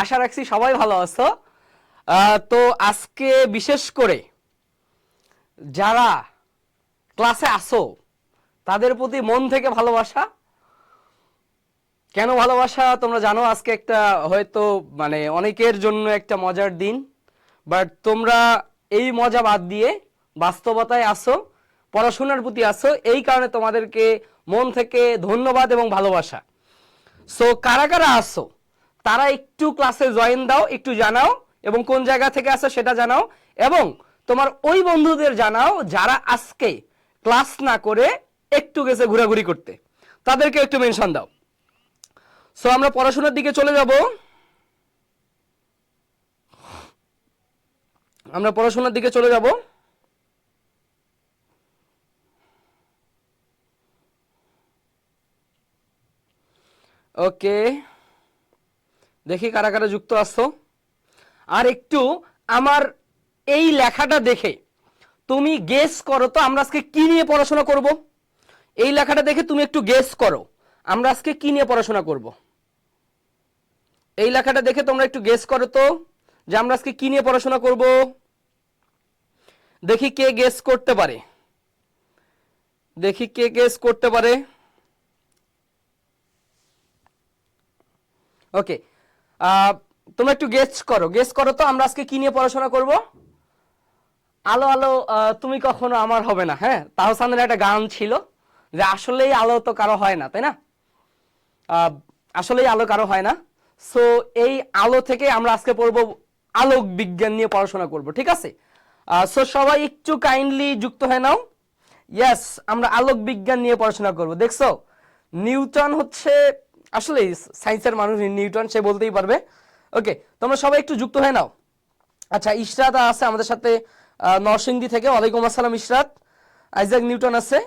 আশা রাখছি সবাই ভালো আছো। তো আজকে বিশেষ করে যারা ক্লাসে আসো তাদের প্রতি মন থেকে ভালোবাসা। কেন ভালোবাসা তোমরা জানো। আজকে একটা হয়তো মানে অনেকের জন্য একটা মজার দিন, বাট তোমরা এই মজা বাদ দিয়ে বাস্তবতায় আসো, পড়াশোনার প্রতি আসো, এই কারণে তোমাদেরকে মন থেকে ধন্যবাদ এবং ভালোবাসা। সো কারা কারা আসো তারা একটু ক্লাসে জয়েন দাও, একটু জানাও, এবং কোন জায়গা থেকে আসো সেটা জানাও, এবং তোমার ওই বন্ধুদের জানাও যারা আজকে ক্লাস না করে একটু গেছে ঘোরাঘুরি করতে, তাদেরকে একটু মেনশন দাও। সো আমরা পড়াশোনার দিকে চলে যাব। ওকে, দেখি কারা কারা যুক্ত আসছো। আর একটু আমার এই লেখাটা দেখে তুমি গেস করো তো আমরা আজকে কি নিয়ে পড়াশোনা করব। এই লেখাটা দেখে তুমি একটু গেস করো আমরা আজকে কি নিয়ে পড়াশোনা করব। এই লেখাটা দেখে তোমরা একটু গেস করো তো যে আমরা আজকে কি নিয়ে পড়াশোনা করব। দেখি কে গেস করতে পারে, ওকে, তোমরা একটু গেস করো তো আমরা আজকে কি নিয়ে পড়াশোনা করব। আলো আলো তুমি কখনো আমার হবে না। হ্যাঁ, তাহসানের একটা গান ছিল যে আসলেই আলো তো কারো হয় না, তাই না? আসলেই আলো কারো হয় না। সো এই আলো থেকে আমরা আজকে পড়বো আলোক বিজ্ঞান নিয়ে পড়াশোনা করব, ঠিক আছে? সো সবাই একটু কাইন্ডলি যুক্ত হয়ে নাও। ইয়েস, আমরা আলোক বিজ্ঞান নিয়ে পড়াশোনা করব। দেখছো, নিউটন হচ্ছে আসলে সায়েন্সের মানুষ, নিউটন সে বলতেই পারবে। ওকে, তোমরা সবাই একটু যুক্ত হয়ে নাও। আচ্ছা, ইশরাত আছে আমাদের সাথে নরসিংদী থেকে। ওয়ালাইকুম আসসালাম ইশরাত। আইজাক নিউটন আছে।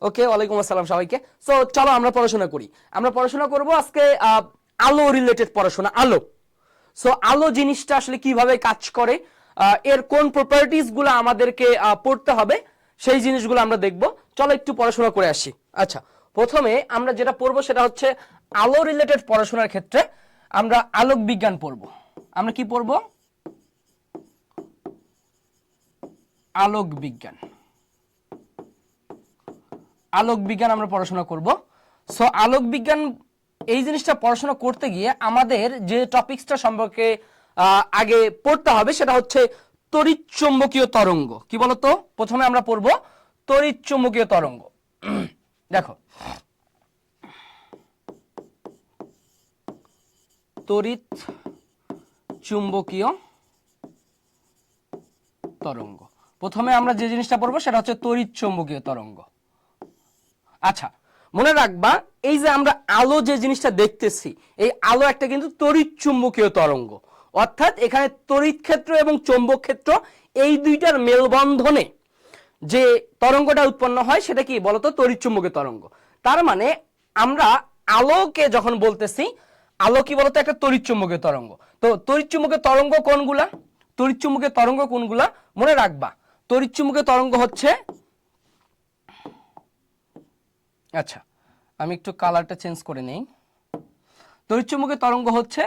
ওকে, ওয়ালাইকুম আসসালাম সবাইকে। সো চলো আমরা পড়াশোনা করি। আমরা পড়াশোনা করব আজকে আলো রিলেটেড পড়াশোনা। আলো, সো আলো জিনিসটা আসলে কিভাবে কাজ করে, এর কোন প্রপার্টিজ গুলো আমাদেরকে পড়তে হবে, সেই জিনিসগুলো আমরা দেখব। চলো একটু পড়াশোনা করে আসি। আচ্ছা, প্রথমে আমরা যেটা পড়বো সেটা হচ্ছে আলো রিলেটেড পড়াশোনার ক্ষেত্রে আমরা আলোক বিজ্ঞান পড়ব। আমরা কি পড়ব? আলোক বিজ্ঞান। আলোক বিজ্ঞান আমরা পড়াশোনা করব। সো আলোক বিজ্ঞান এই জিনিসটা পড়াশোনা করতে গিয়ে আমাদের যে টপিকসটা সম্পর্কে আগে পড়তে হবে সেটা হচ্ছে তড়িৎ চুম্বকীয় তরঙ্গ। কি বলতো? প্রথমে আমরা পড়ব তড়িৎ চুম্বকীয় তরঙ্গ। দেখো, তড়িৎ চুম্বকীয় তরঙ্গ। প্রথমে আমরা যে জিনিসটা পড়বো সেটা হচ্ছে তড়িৎ চুম্বকীয় তরঙ্গ। আচ্ছা, মনে রাখবা এই যে আমরা আলো যে জিনিসটা দেখতেছি, এই আলো একটা কিন্তু তড়িৎ চুম্বকীয় তরঙ্গ। অর্থাৎ এখানে তড়িৎ ক্ষেত্র এবং চৌম্বক ক্ষেত্র এই দুইটার মেলবন্ধনে যে তরঙ্গটা উৎপন্ন হয় সেটা কি বলতো? তড়িৎ চুম্বকীয় তরঙ্গ। তার মানে আমরা আলোকে যখন বলতেছি, আলো কি বলতো? একটা তড়িৎ চুম্বকীয় তরঙ্গ। তো তড়িৎ চুম্বকীয় তরঙ্গ কোনগুলা? তড়িৎ চুম্বকীয় তরঙ্গ কোনগুলা মনে রাখবা। তড়িৎ চুম্বকীয় তরঙ্গ হচ্ছে, আচ্ছা আমি একটু কালারটা চেঞ্জ করে নেই। তড়িৎ চুম্বকীয় তরঙ্গ হচ্ছে,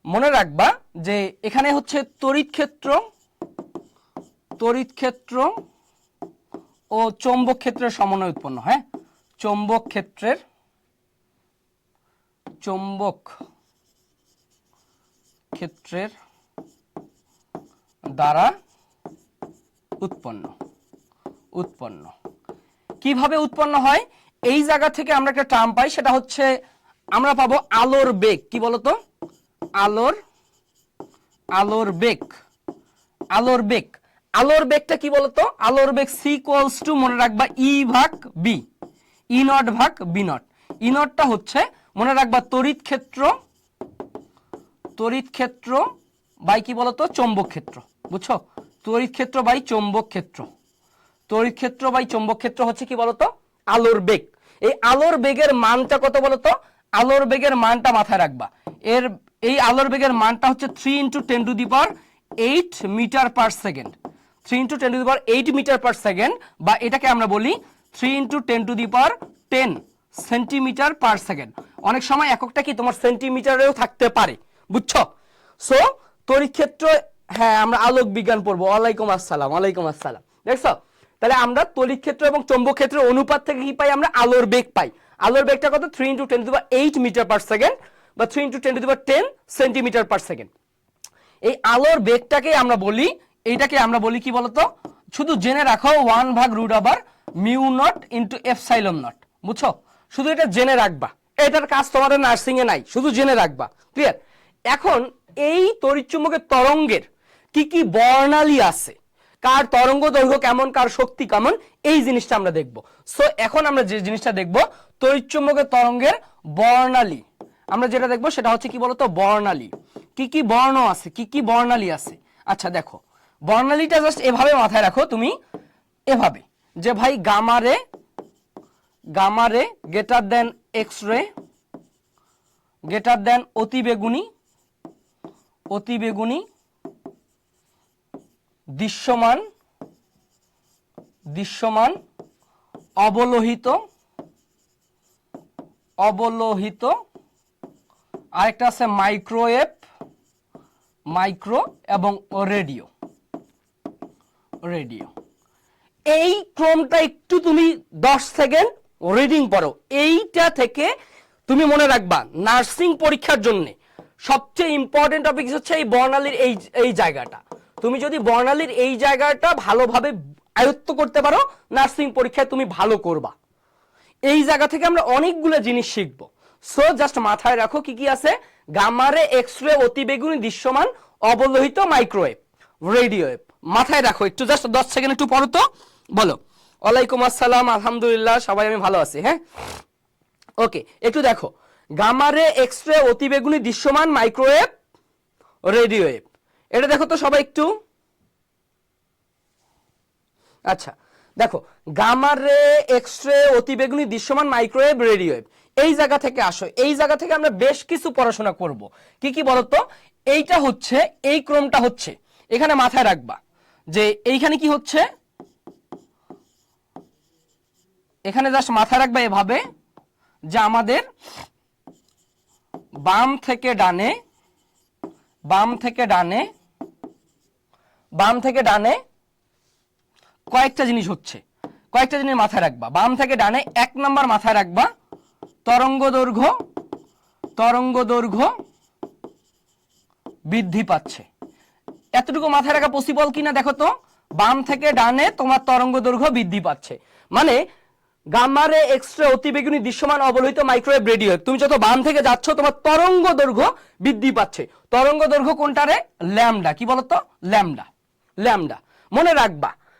মনে রাখবা যে এখানে হচ্ছে তড়িৎ ক্ষেত্র ও চৌম্বক ক্ষেত্রের সমন্বয়ে উৎপন্ন। হ্যাঁ, চৌম্বক ক্ষেত্রের দ্বারা উৎপন্ন। কিভাবে উৎপন্ন হয়? এই জায়গা থেকে আমরা একটা টার্ম পাই, সেটা হচ্ছে আমরা পাবো আলোর বেগ। কি বলতো? আলোর বেগ। আলোর বেগটা কি বলতো? আলোর বেগ সি ইকুয়ালস টু, মনে রাখবা, ই ভাগ বি, ই নট ভাগ বি নট। ই নটটা হচ্ছে, মনে রাখবা, তড়িৎ ক্ষেত্র বাই কি বলতো? চৌম্বক ক্ষেত্র। বুঝছো? তড়িৎ ক্ষেত্র বাই চৌম্বক ক্ষেত্র হচ্ছে কি বলতো? আলোর বেগ। এই আলোর বেগের মানটা কত বলতো? আলোর বেগের মানটা মাথায় রাখবা। এই আলোর বেগের মানটা হচ্ছে 3 × 10⁸ metre per second. 3 × 10⁸ metre per second, বা এটাকে আমরা বলি 3 × 10⁻10 সেন্টিমিটার পার সেকেন্ড। অনেক সময় এককটা কি তোমার সেন্টিমিটারেও থাকতে পারে, বুঝছো? সো তড়িৎ ক্ষেত্র, হ্যাঁ আমরা আলোক বিজ্ঞান পড়বো। ওয়ালাইকুম আসসালাম, ওয়ালাইকুম আসসালাম। দেখছো, তাহলে আমরা তড়িৎ ক্ষেত্র এবং চৌম্বক ক্ষেত্রের অনুপাত থেকে কি পাই? আমরা আলোর বেগ পাই। আলোর বেগটা কত? 3 × 10⁸ মিটার পার সেকেন্ড বা 3 × 10⁻10 সেন্টিমিটার পার সেকেন্ড। এই আলোর বেগটাকে আমরা বলি, এইটাকে আমরা বলি কি বলতো? শুধু জেনে রাখো 1/√μ0 × ε0, বুঝছো? শুধু এটা জেনে রাখবা, এটার কাজ তোমাদের নার্সিং এ নাই, শুধু জেনে রাখবা। ক্লিয়ার? এখন এই তড়িৎচুম্বকের তরঙ্গের কি কি বর্ণালী আছে, কার তরঙ্গ দৈর্ঘ্য কেমন, কার শক্তি কেমন, এই জিনিসটা আমরা দেখব। সো এখন আমরা যে জিনিসটা দেখব, তড়িৎচুম্বকের তরঙ্গের বর্ণালী। আমরা যেটা দেখব সেটা হচ্ছে কি বলতো? বর্ণালী। কি কি বর্ণ আছে, কি কি বর্ণালী আছে। আচ্ছা দেখো, বর্ণালীটা জাস্ট এভাবে মাথায় রাখো তুমি, এভাবে যে ভাই গামা রে greater than X ray greater than অতিবেগুনি দৃশ্যমান অবলোহিত আরেকটা আছে মাইক্রো এবং রেডিও। এই ক্রমটা একটু তুমি 10 সেকেন্ড রিডিং পড়ো। এইটা থেকে তুমি মনে রাখবা নার্সিং পরীক্ষার জন্য সবচেয়ে ইম্পর্টেন্ট টপিক হচ্ছে এই বর্ণালীর এই জায়গাটা। তুমি যদি বর্ণালীর এই জায়গাটা ভালোভাবে আয়ত্ত করতে পারো, নার্সিং পরীক্ষায় তুমি ভালো করবা। এই জায়গা থেকে আমরা অনেকগুলো জিনিস শিখবো। সো জাস্ট মাথায় রাখো কি কি আছে। গামারে এক্স রে অতিবেগুনি দৃশ্যমান অবলোহিত মাইক্রোওয়েভ রেডিও ওয়েভ। মাথায় রাখো একটু, জাস্ট 10 সেকেন্ড একটু পড়ো তো। বলো। ওয়ালাইকুম আসসালাম, আলহামদুলিল্লাহ, সবাই আমি ভালো আছি। হ্যাঁ ওকে, একটু দেখো, গামারে এক্স রে অতিবেগুনি দৃশ্যমান মাইক্রোওয়েভ রেডিও ওয়েভ, এটা দেখো তো সবাই একটু। আচ্ছা দেখো, গামা রে এক্স রে অতিবেগুনি দৃশ্যমান মাইক্রোওয়েভ রেডিও ওয়েভ, এই জায়গা থেকে আসো। এই জায়গা থেকে আমরা বেশ কিছু পড়াশোনা করব। কি কি বলতো? এইটা হচ্ছে, এই ক্রমটা হচ্ছে, এখানে মাথায় রাখবা যে এইখানে কি হচ্ছে, এখানে জাস্ট মাথায় রাখবা এভাবে যে আমাদের বাম থেকে ডানে কয়েকটা জিনিস হচ্ছে, কয়েকটা জিনিস মাথায় রাখবা। বাম থেকে ডানে 1 নাম্বার মাথায় রাখবা তরঙ্গ দৈর্ঘ্য বৃদ্ধি পাচ্ছে। এতটুকু মাথায় রাখা পসিবল কিনা দেখো তো। বাম থেকে ডানে তোমার তরঙ্গ দৈর্ঘ্য বৃদ্ধি পাচ্ছে, মানে গামা রে এক্স রে অতিবেগুনি দৃশ্যমান অবলোহিত মাইক্রোওয়েভ রেডিও, তুমি যত বাম থেকে যাচ্ছ তোমার তরঙ্গ দৈর্ঘ্য বৃদ্ধি পাচ্ছে। তরঙ্গ দৈর্ঘ্য কোনটা রে? ল্যামডা। কি বলতো? ল্যামডা।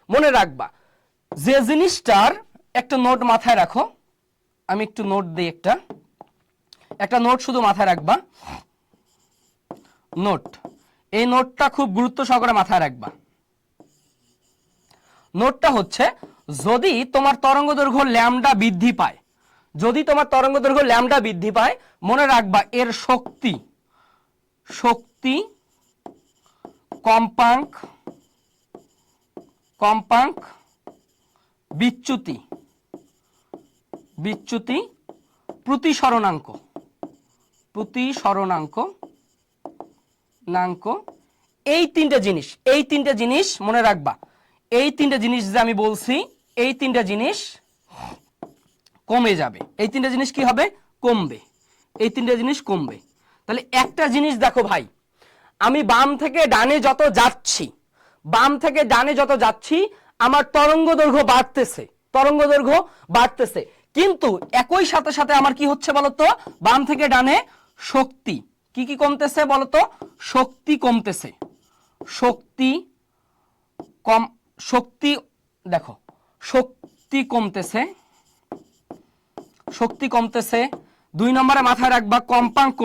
মনে রাখবা যে জিনিসটার একটা নোট মাথায় রাখো। আমি একটু নোট দিই, একটা নোট শুধু মাথায় রাখবা। নোট, এই নোটটা খুব গুরুত্ব সহকারে মাথায় রাখবা। নোটটা হচ্ছে, যদি তোমার তরঙ্গ দৈর্ঘ্য ল্যামডা বৃদ্ধি পায়, মনে রাখবা এর শক্তি কম্পাঙ্ক বিচ্যুতি প্রতিসরণাঙ্ক এই তিনটে জিনিস মনে রাখবা। এই তিনটে জিনিস যে আমি বলছি, এই তিনটে জিনিস কমে যাবে। এই তিনটে জিনিস কি হবে? কমবে। এই তিনটে জিনিস কমবে। তাহলে একটা জিনিস দেখো ভাই, আমি বাম থেকে ডানে যত যাচ্ছি আমার তরঙ্গ দৈর্ঘ্য বাড়তেছে, কিন্তু একই সাথে সাথে আমার কি হচ্ছে বলতো? বাম থেকে ডানে শক্তি কি কমতেছে বলতো? শক্তি কমতেছে। শক্তি কমতেছে। 2 নম্বরে মাথায় রাখবা কম্পাঙ্ক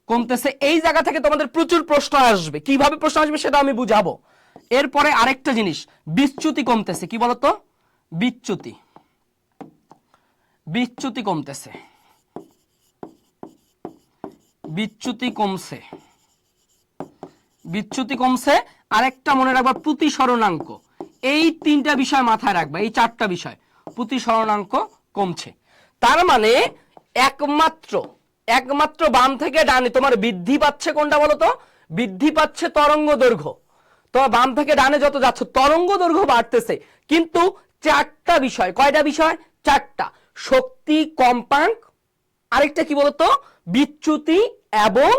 কমতেছে। এই জায়গা থেকে তোমাদের প্রচুর প্রশ্ন আসবে। কিভাবে প্রশ্ন আসবে সেটা আমি বুঝাবো। এরপরে আরেকটা জিনিস, বিচ্যুতি কমতেছে। কি বলতো? বিচ্যুতি কমছে। আরেকটা মনে রাখবা প্রতিসরণাঙ্ক। এই 3টা বিষয় মাথায় রাখবা, এই 4টা বিষয়। প্রতিসরণাঙ্ক কমছে। তার মানে একমাত্র একমাত্র বাম থেকে ডানে তোমার বৃদ্ধি পাচ্ছে কোনটা বলো তো? বৃদ্ধি পাচ্ছে তরঙ্গ দৈর্ঘ্য। তোমার বাম থেকে ডানে যত যাচ্ছ তরঙ্গ দৈর্ঘ্য বাড়তেছে, কিন্তু চারটা বিষয়। কয়টা বিষয়? চারটা। শক্তি, কম্পাঙ্ক, আরেকটা কি বলতো, বিচ্যুতি এবং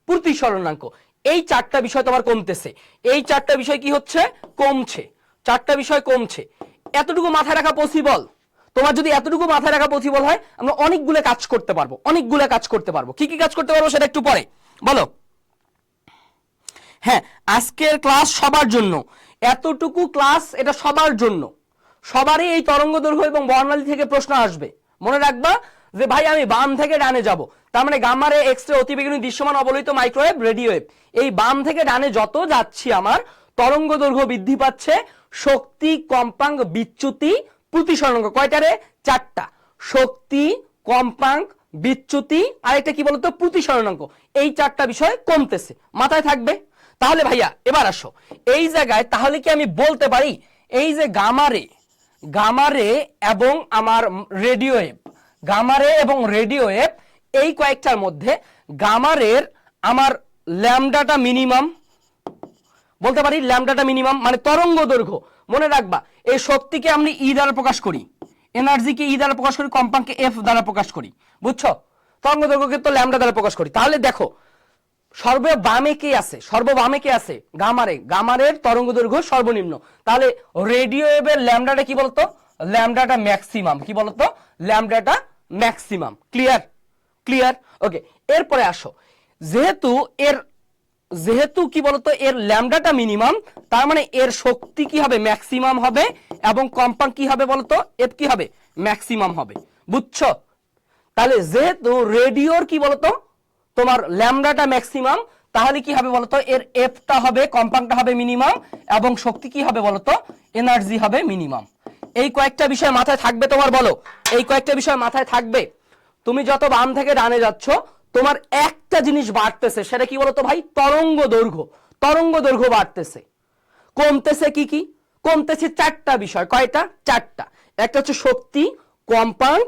প্রতিসরণাঙ্ক। এই চারটা বিষয় তোমার কমতেছে। এই চারটা বিষয় কি হচ্ছে? কমছে। চারটা বিষয় কমছে। এতটুকু মাথায় রাখা পসিবল? তোমার যদি এতটুকু মাথায় রাখা পসিবল হয়, আমরা অনেকগুলো কাজ করতে পারবো। অনেকগুলো কাজ করতে পারবো। কি কি কাজ করতে পারবো সেটা একটু পরে বলো। হ্যাঁ, আজকের ক্লাস সবার জন্য, এতটুকু ক্লাস এটা সবার জন্য। সবারই এই তরঙ্গ দৈর্ঘ্য এবং বর্ণালী থেকে প্রশ্ন আসবে। মনে রাখবা যে ভাই আমি বাম থেকে ডানে যাব, তার মানে গামা রে, এক্স রে, অতিবেগুনি, দৃশ্যমান, অবলোহিত, মাইক্রোওয়েভ, রেডিও ওয়েভ, এই বাম থেকে ডানে যত যাচ্ছি আমার তরঙ্গ দৈর্ঘ্য বৃদ্ধি পাচ্ছে। শক্তি, কম্পাঙ্ক, বিচ্যুতি, প্রতিসরণাঙ্ক। কয়টা রে? চারটা। শক্তি, কম্পাঙ্ক, বিচ্যুতি, আরেকটা কি বলতো, প্রতিসরণাঙ্ক। এই চারটা বিষয় কমতেছে, মাথায় থাকবে। তাহলে ভাইয়া এবার আসো এই জায়গায়, তাহলে কি আমি বলতে পারি এই যে গামারে এবং আমার রেডিও ওয়েভ, গামারে এবং রেডিও ওয়েভ, এই কয়েকটার মধ্যে গামারের আমার ল্যামডাটা মিনিমাম বলতে পারি। ল্যামডাটা মিনিমাম মানে তরঙ্গ দৈর্ঘ্য। মনে রাখবা এই শক্তিকে আমি ই দ্বারা প্রকাশ করি, এনার্জিকে ই দ্বারা প্রকাশ করি, কম্পাঙ্ককে এফ দ্বারা প্রকাশ করি, বুঝছো? তরঙ্গ দৈর্ঘ্যকে তো ল্যামডা দ্বারা প্রকাশ করি। তাহলে দেখো সর্ববামে কে আছে? সর্ববামে কে আছে? গামারের তরঙ্গ দৈর্ঘ্য সর্বনিম্ন। তাহলে রেডিও ওয়েভের ল্যামডাটা কি বলতো? ল্যামডাটা ম্যাক্সিমাম। কি বলতো? ল্যামডাটা ম্যাক্সিমাম। ক্লিয়ার? ক্লিয়ার? ওকে, এরপরে আসো, যেহেতু কি বলতো এর ল্যামডাটা মিনিমাম, তার মানে এর শক্তি কি হবে? ম্যাক্সিমাম হবে। এবং কম্পাঙ্ক কি হবে বলতো? এফ কি হবে? ম্যাক্সিমাম হবে। বুঝছো? তাহলে যেহেতু রেডিওর কি বলতো তোমার ল্যামডাটা ম্যাক্সিমাম, তাহলে কি হবে বলতো? এর এফটা হবে, কম্পাঙ্কটা হবে মিনিমাম, এবং শক্তি কি হবে বলতো? এনার্জি হবে মিনিমাম। এই কয়েকটা বিষয় মাথায় থাকবে তোমার, বলো। এই কয়েকটা বিষয় মাথায় থাকবে। তুমি যত বাম থেকে ডানে যাচ্ছ তোমার একটা জিনিস বাড়তেছে, সেটা কি বলতো ভাই? তরঙ্গ দৈর্ঘ্য। তরঙ্গ দৈর্ঘ্য বাড়তেছে। কমতেছে কি কি? কমতেছে চারটা বিষয়। কয়টা? চারটা। একটা হচ্ছে শক্তি, কম্পাঙ্ক,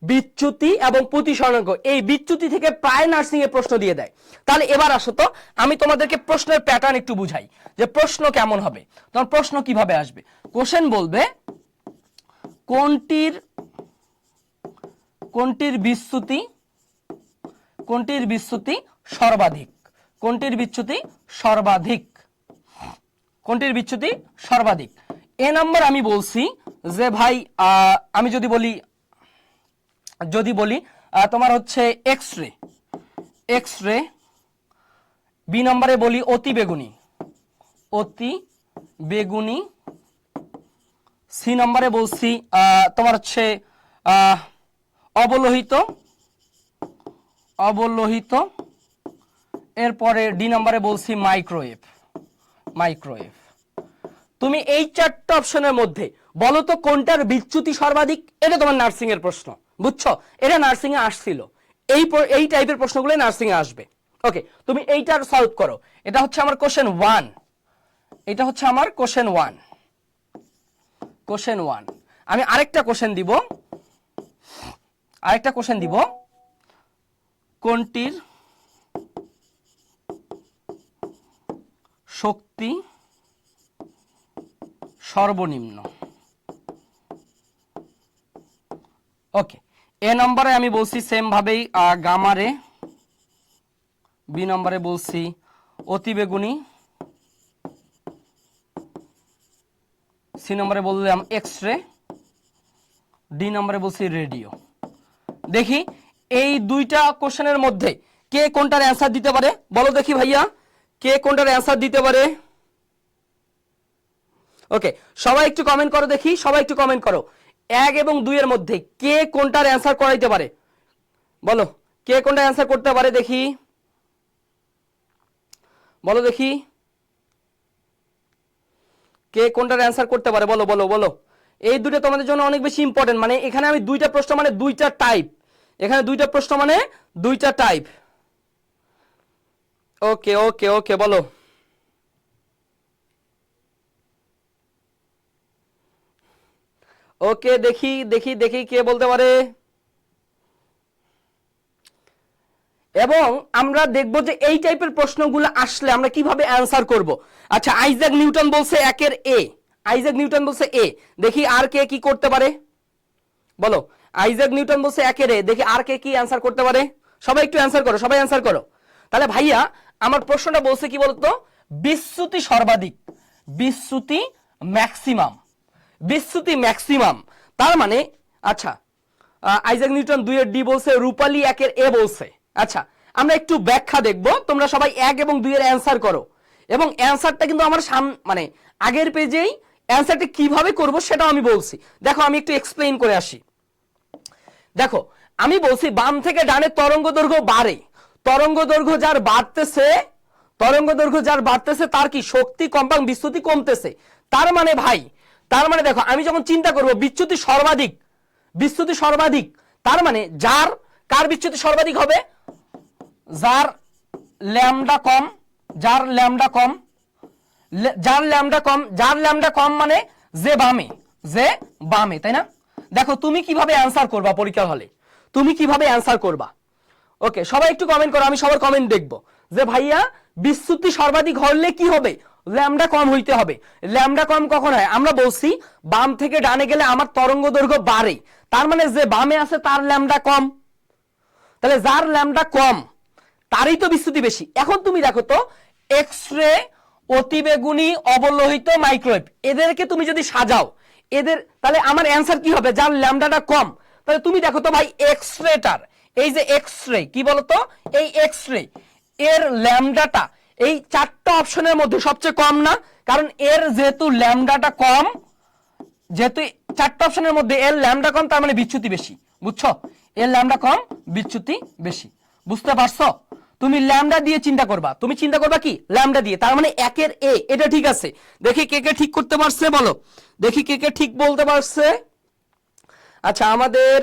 বিচ্যুতি এবং প্রতিসরণাঙ্ক। এই বিচ্যুতি থেকে প্রায় নার্সিং এ প্রশ্ন দিয়ে দেয়। তাহলে এবার আসো তো, আমি তোমাদেরকে প্রশ্নের প্যাটার্ন একটু বুঝাই যে প্রশ্ন কেমন হবে। তোমার প্রশ্ন কিভাবে আসবে? কোশ্চেন বলবে কোনটির বিচ্যুতি সর্বাধিক? কোনটির বিচ্যুতি সর্বাধিক? কোনটির বিচ্যুতি সর্বাধিক? এ নাম্বার আমি বলছি যে ভাই আমি যদি বলি তোমার হচ্ছে এক্স রে। বি নম্বরে বলি অতি বেগুনি। সি নম্বরে বলছি তোমার হচ্ছে অবলোহিত। এরপরে ডি নম্বরে বলছি মাইক্রোওয়েভ। তুমি এই চারটা অপশনের মধ্যে বলো তো কোনটার বিচ্যুতি সর্বাধিক? এটা তোমার নার্সিং এর প্রশ্ন, বুঝছো? এটা নার্সিং এ আসছিল। এই টাইপের প্রশ্নগুলো নার্সিং এ আসবে। ওকে, তুমি এইটার সলভ করো। এটা হচ্ছে আমার কোশ্চেন 1। এটা হচ্ছে আমার কোশ্চেন 1। আমি আরেকটা কোশ্চেন দিব। কোনটির শক্তি সর্বনিম্ন? ওকে, এ নম্বরে আমি বলছি সেম ভাবেই গামারে। বি নম্বরে বলছি অতিবেগুনি। সি নম্বরে বললাম এক্স রে। ডি নম্বরে বলছি রেডিও। দেখি এই দুইটা কোশ্চেনের মধ্যে কে কোনটার অ্যান্সার দিতে পারে, বলো দেখি ভাইয়া, কে কোনটার অ্যান্সার দিতে পারে? ওকে, সবাই একটু কমেন্ট করো দেখি, সবাই একটু কমেন্ট করো। 1 এবং 2 এর মধ্যে কে কোনটার অ্যান্সার করাইতে পারে? বলো, কে কোনটা অ্যান্সার করতে পারে দেখি, বলো দেখি, কে কোনটার অ্যান্সার করতে পারে? বলো বলো বলো। এই দুটো তোমাদের জন্য অনেক বেশি ইম্পর্টেন্ট। মানে এখানে আমি দুইটা প্রশ্ন মানে দুইটা টাইপ, এখানে দুইটা প্রশ্ন মানে দুইটা টাইপ। ওকে ওকে ওকে, বলো। ওকে, দেখি দেখি দেখি কে বলতে পারে। এবং আমরা দেখব যে এই টাইপের প্রশ্নগুলো আসলে আমরা কিভাবে অ্যান্সার করব। আচ্ছা, আইজাক নিউটন বলছে একের এ, আইজাক নিউটন বলছে এ, দেখি আর কে কি করতে পারে বলো। আইজাক নিউটন বলছে একের এ, দেখি আর কে কি অ্যান্সার করতে পারে। সবাই একটু অ্যান্সার করো, সবাই অ্যান্সার করো। তাহলে ভাইয়া আমার প্রশ্নটা বলছে কি বলতো, বিচ্যুতি সর্বাধিক, বিচ্যুতি ম্যাক্সিমাম, বিচ্যুতি ম্যাক্সিমাম। তার মানে আচ্ছা, আইজাক নিউটন 2 এর ডি বলছে, রূপালী 1 এর এ বলছে। আচ্ছা, আমরা একটু ব্যাখ্যা দেখব, তোমরা সবাই 1 এবং 2 এর অ্যান্সার করো, এবং অ্যান্সারটা কিন্তু আমার মানে আগের পেজেই অ্যান্সারটা কিভাবে করব সেটাও আমি বলছি। দেখো আমি একটু এক্সপ্লেইন করে আসি। দেখো আমি বলছি বাম থেকে ডানে তরঙ্গ দৈর্ঘ্য বাড়ে, তরঙ্গ দৈর্ঘ্য যার বাড়তেছে, তরঙ্গ দৈর্ঘ্য যার বাড়তেছে তার কি শক্তি কম্পাঙ্ক বিচ্যুতি কমতেছে। তার মানে ভাই, তার মানে দেখো আমি যখন চিন্তা করব বিচ্যুতি সর্বাধিক, বিচ্যুতি সর্বাধিক, তার মানে যার কার বিচ্যুতি সর্বাধিক হবে, যার ল্যামডা কম, যার ল্যামডা কম, যার ল্যামডা কম, যার ল্যামডা কম মানে যে বামে, যে বামে, তাই না? দেখো তুমি কিভাবে অ্যান্সার করবা পরীক্ষার হলে, তুমি কিভাবে অ্যান্সার করবা। ওকে, সবাই একটু কমেন্ট করো, আমি সবার কমেন্ট দেখব যে ভাইয়া বিচ্যুতি সর্বাধিক হলে কি হবে, ল্যামডা কম হইতে হবে। ল্যামডা কম কখন হয়, আমরা বলছি বাম থেকে ডানে গেলে আমার তরঙ্গ দৈর্ঘ্য বাড়ে, তার মানে যে বামে আছে তার ল্যামডা কম, তাহলে যার ল্যামডা কম তারই তো বিচ্যুতি বেশি। এখন তুমি দেখো তো এক্স রে, অতিবেগুনি, অবলোহিত, মাইক্রোওয়েভ, এদেরকে তুমি যদি সাজাও এদের, তাহলে আমার অ্যান্সার কি হবে, যার ল্যামডাটা কম। তাহলে তুমি দেখো তো ভাই এক্স রেটার, এই যে এক্স রে কি বলতো, এই এক্স রে এর ল্যামডাটা এই 4টা অপশনের মধ্যে সবচেয়ে কম না, কারণ এর যেহেতু ল্যামডাটা কম, যেহেতু 4টা অপশনের মধ্যে এর ল্যামডা কম, তার মানে বিচ্যুতি বেশি, বুঝছো? এর ল্যামডা কম, বিচ্যুতি বেশি, বুঝতে পারছো? তুমি ল্যামডা দিয়ে চিন্তা করবা, তুমি চিন্তা করবা কি ল্যামডা দিয়ে, তার মানে 1 এর এ, এটা ঠিক আছে। দেখি কে কে ঠিক করতে পারছে বলো, দেখি কে কে ঠিক বলতে পারছে। আচ্ছা, আমাদের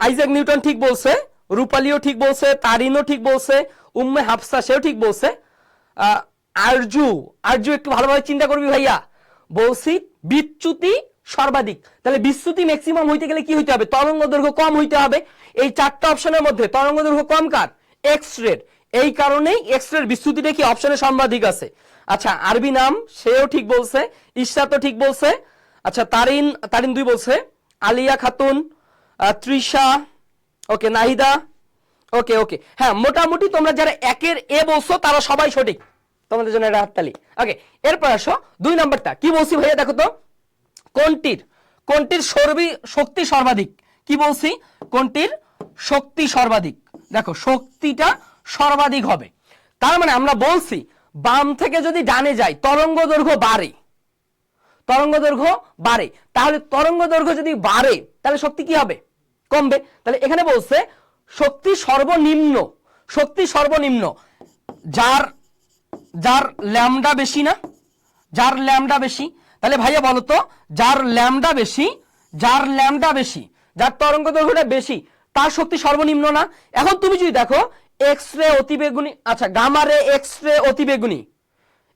আইজাক নিউটন ঠিক বলছে, রূপালীও ঠিক বলছে, তারিনও ঠিক বলছে, উম্মে হাফসা সেও ঠিক বলছে। আরজু, আরজু একটু ভালোভাবে চিন্তা করবি ভাইয়া, বলছি বিচ্যুতি সর্বাধিক, তাহলে বিচ্যুতি ম্যাক্সিমাম হইতে গেলে কি হইতে হবে, তরঙ্গ দৈর্ঘ্য কম হইতে হবে। এই 4টা অপশনের মধ্যে তরঙ্গ দৈর্ঘ্য কম কার, এক্স রে, এই কারণেই এক্স রে বিচ্যুতিটা কি অপশনে সর্বাধিক আছে। আচ্ছা, আরবি নাম সেও ঠিক বলছে, ইশরাতও ঠিক বলছে। আচ্ছা, তারিন, তারিন 2 বলছে, আলিয়া খাতুন, তৃষা, ওকে, নাহিদা, ওকে ওকে, হ্যাঁ মোটামুটি তোমরা যারা 1 এর এ বলছো তারা সবাই সঠিক, তোমাদের জন্য একটা হাততালি। ওকে, এরপর আসো 2 নম্বরটা কি বলছি ভাইয়া, দেখো তো কোনটির, কোনটির শক্তি সর্বাধিক, কি বলছি, কোনটির শক্তি সর্বাধিক। দেখো শক্তিটা সর্বাধিক হবে, তার মানে আমরা বলছি বাম থেকে যদি ডানে যাই তরঙ্গ দৈর্ঘ্য বাড়ে, তরঙ্গ দৈর্ঘ্য বাড়ে, তাহলে তরঙ্গ দৈর্ঘ্য যদি বাড়ে তাহলে শক্তি কি হবে, কমবে। তাহলে এখানে বলছে শক্তি সর্বনিম্ন, শক্তি সর্বনিম্ন যার, যার ল্যামডা বেশি না, যার ল্যামডা বেশি, তাহলে ভাইয়া বলো তো যার ল্যামডা বেশি, যার ল্যামডা বেশি, যার তরঙ্গ দৈর্ঘ্যটা বেশি তার শক্তি সর্বনিম্ন না। এখন তুমি যদি দেখো এক্স রে, অতিবেগুনি, আচ্ছা গামা রে, এক্স রে, অতিবেগুনি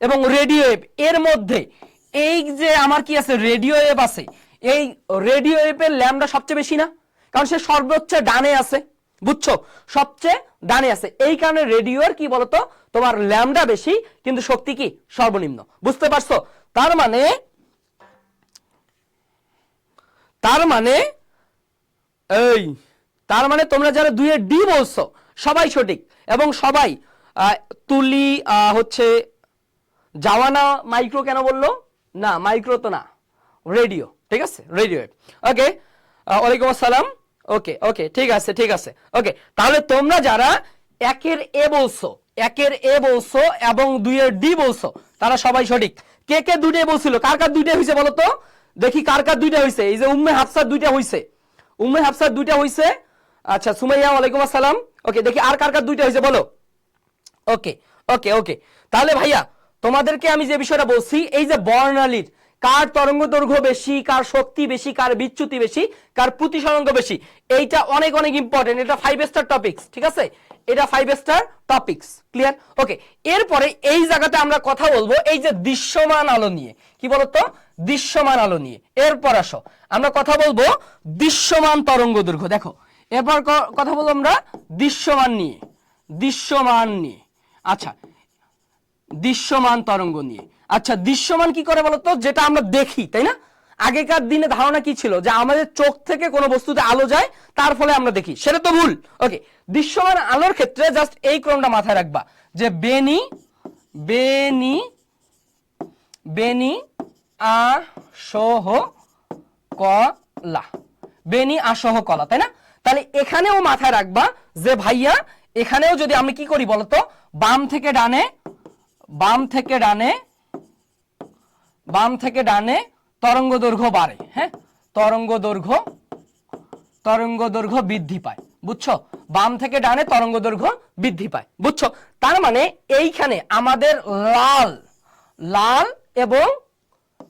এবং রেডিও ওয়েভ, এর মধ্যে এই যে আমার কি আছে, রেডিও ওয়েভ আছে, এই রেডিও ওয়েভের ল্যামডা সবচেয়ে বেশি না, কারণ সে সর্বোচ্চ ডানে আছে, বুঝছো, সবচেয়ে ডানে আছে, এই কারণে রেডিওর কি বলতো তোমার ল্যামডা বেশি কিন্তু শক্তি কি সর্বনিম্ন, বুঝতে পারছো? তার মানে, তার মানে এই, তার মানে তোমরা যারা 2 এর ডি বলছো সবাই সঠিক, এবং সবাই তুলি হচ্ছে জাওয়ানা মাইক্রো কেন বললো না, মাইক্রো তো না, রেডিও, ঠিক আছে, রেডিও। ওকে, ওয়ালাইকুম আসসালাম, ওকে ওকে, ঠিক আছে ঠিক আছে। ওকে, তাহলে তোমরা যারা 1 এর এ বলছো, 1 এর এ বলছো এবং 2 এর ডি বলছো তারা সবাই সঠিক। কে কে 2টা বলছিল, কার কার 2টা হইছে বলো তো, দেখি কার কার 2টা হইছে। এই যে উম্মে হাফসার 2টা হইছে, উম্মে হাফসার 2টা হইছে। আচ্ছা, সুমাইয়া ওয়ালাইকুম আসসালাম। ওকে, দেখি আর কার কার 2টা হইছে বলো। ওকে ওকে ওকে, তাহলে ভাইয়া তোমাদেরকে আমি যে বিষয়টা বলছি, এই যে বর্ণালীর কার তরঙ্গ দৈর্ঘ্য বেশি, কার শক্তি বেশি, কার বিচ্যুতি বেশি, কার প্রতিসরঙ্গ বেশি, এইটা অনেক অনেক ইম্পর্টেন্ট, এটা 5 স্টার টপিকস, ঠিক আছে, এটা 5 স্টার টপিকস, ক্লিয়ার? ওকে, এরপরে এই জায়গাতে আমরা কথা বলবো এই যে দৃশ্যমান আলো নিয়ে, কি বলতো, দৃশ্যমান আলো নিয়ে। এরপর আসো আমরা কথা বলবো দৃশ্যমান তরঙ্গ দৈর্ঘ্য। দেখো এরপর কথা বলবো আমরা দৃশ্যমান নিয়ে, দৃশ্যমান নিয়ে। আচ্ছা, দৃশ্যমান তরঙ্গ নিয়ে। আচ্ছা, দৃশ্যমান কি করে বলতো? যেটা আমরা দেখি, তাই না? আগেকার দিনে ধারণা কি ছিল? যে আমাদের চোখ থেকে কোনো বস্তুতে আলো যায়, তার ফলে আমরা দেখি, সেটা তো ভুল। ওকে, দৃশ্যমান আলোর ক্ষেত্রে জাস্ট এই ক্রমটা মাথায় রাখবা, যে বেনি বেনি বেনি আসহ কলা, বেনি আসহ কলা, তাই না? তাহলে এখানেও মাথায় রাখবা যে ভাইয়া এখানেও যদি আমি কি করি বলতো, বাম থেকে ডানে বাম থেকে ডানে বাম থেকে ডানে তরঙ্গ দৈর্ঘ্য বাড়ে। হ্যাঁ, তরঙ্গ দৈর্ঘ্য বৃদ্ধি পায়, বুঝছো? বাম থেকে ডানে তরঙ্গ দৈর্ঘ্য বৃদ্ধি পায়, বুঝছো? তার মানে এইখানে আমাদের লাল লাল এবং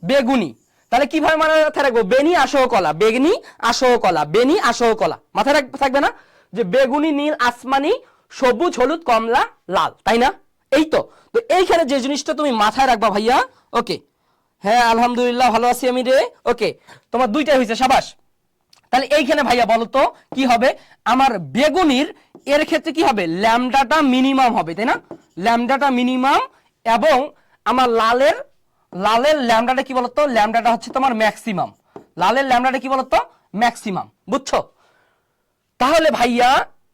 বেগুনি, তাহলে কিভাবে মাথায় রাখবো? বেনি আসহ কলা, বেগনি আসহ কলা, বেনি আসহ কলা, মাথায় থাকবে না? যে বেগুনি, নীল, আসমানি, সবুজ, হলুদ, কমলা, লাল, তাই না? এই তো এইখানে যে জিনিসটা তুমি মাথায় রাখবা ভাইয়া। ওকে, হ্যাঁ আলহামদুলিল্লাহ ভালো আছি আমি রে। ওকে, তোমার দুইটাই হয়েছে, সাবাস। তাহলে এইখানে ভাইয়া বলো তো কি হবে? আমার বেগুনির এর ক্ষেত্রে কি হবে? ল্যামডাটা মিনিমাম হবে, তাই না? ল্যামডাটা মিনিমাম। এবং আমার লালের ল্যামডাটা কি বলতো? ল্যামডাটা হচ্ছে তোমার ম্যাক্সিমাম। লালের ল্যামডাটা কি বলতো? ম্যাক্সিমাম, বুঝছো? তাহলে ভাইয়া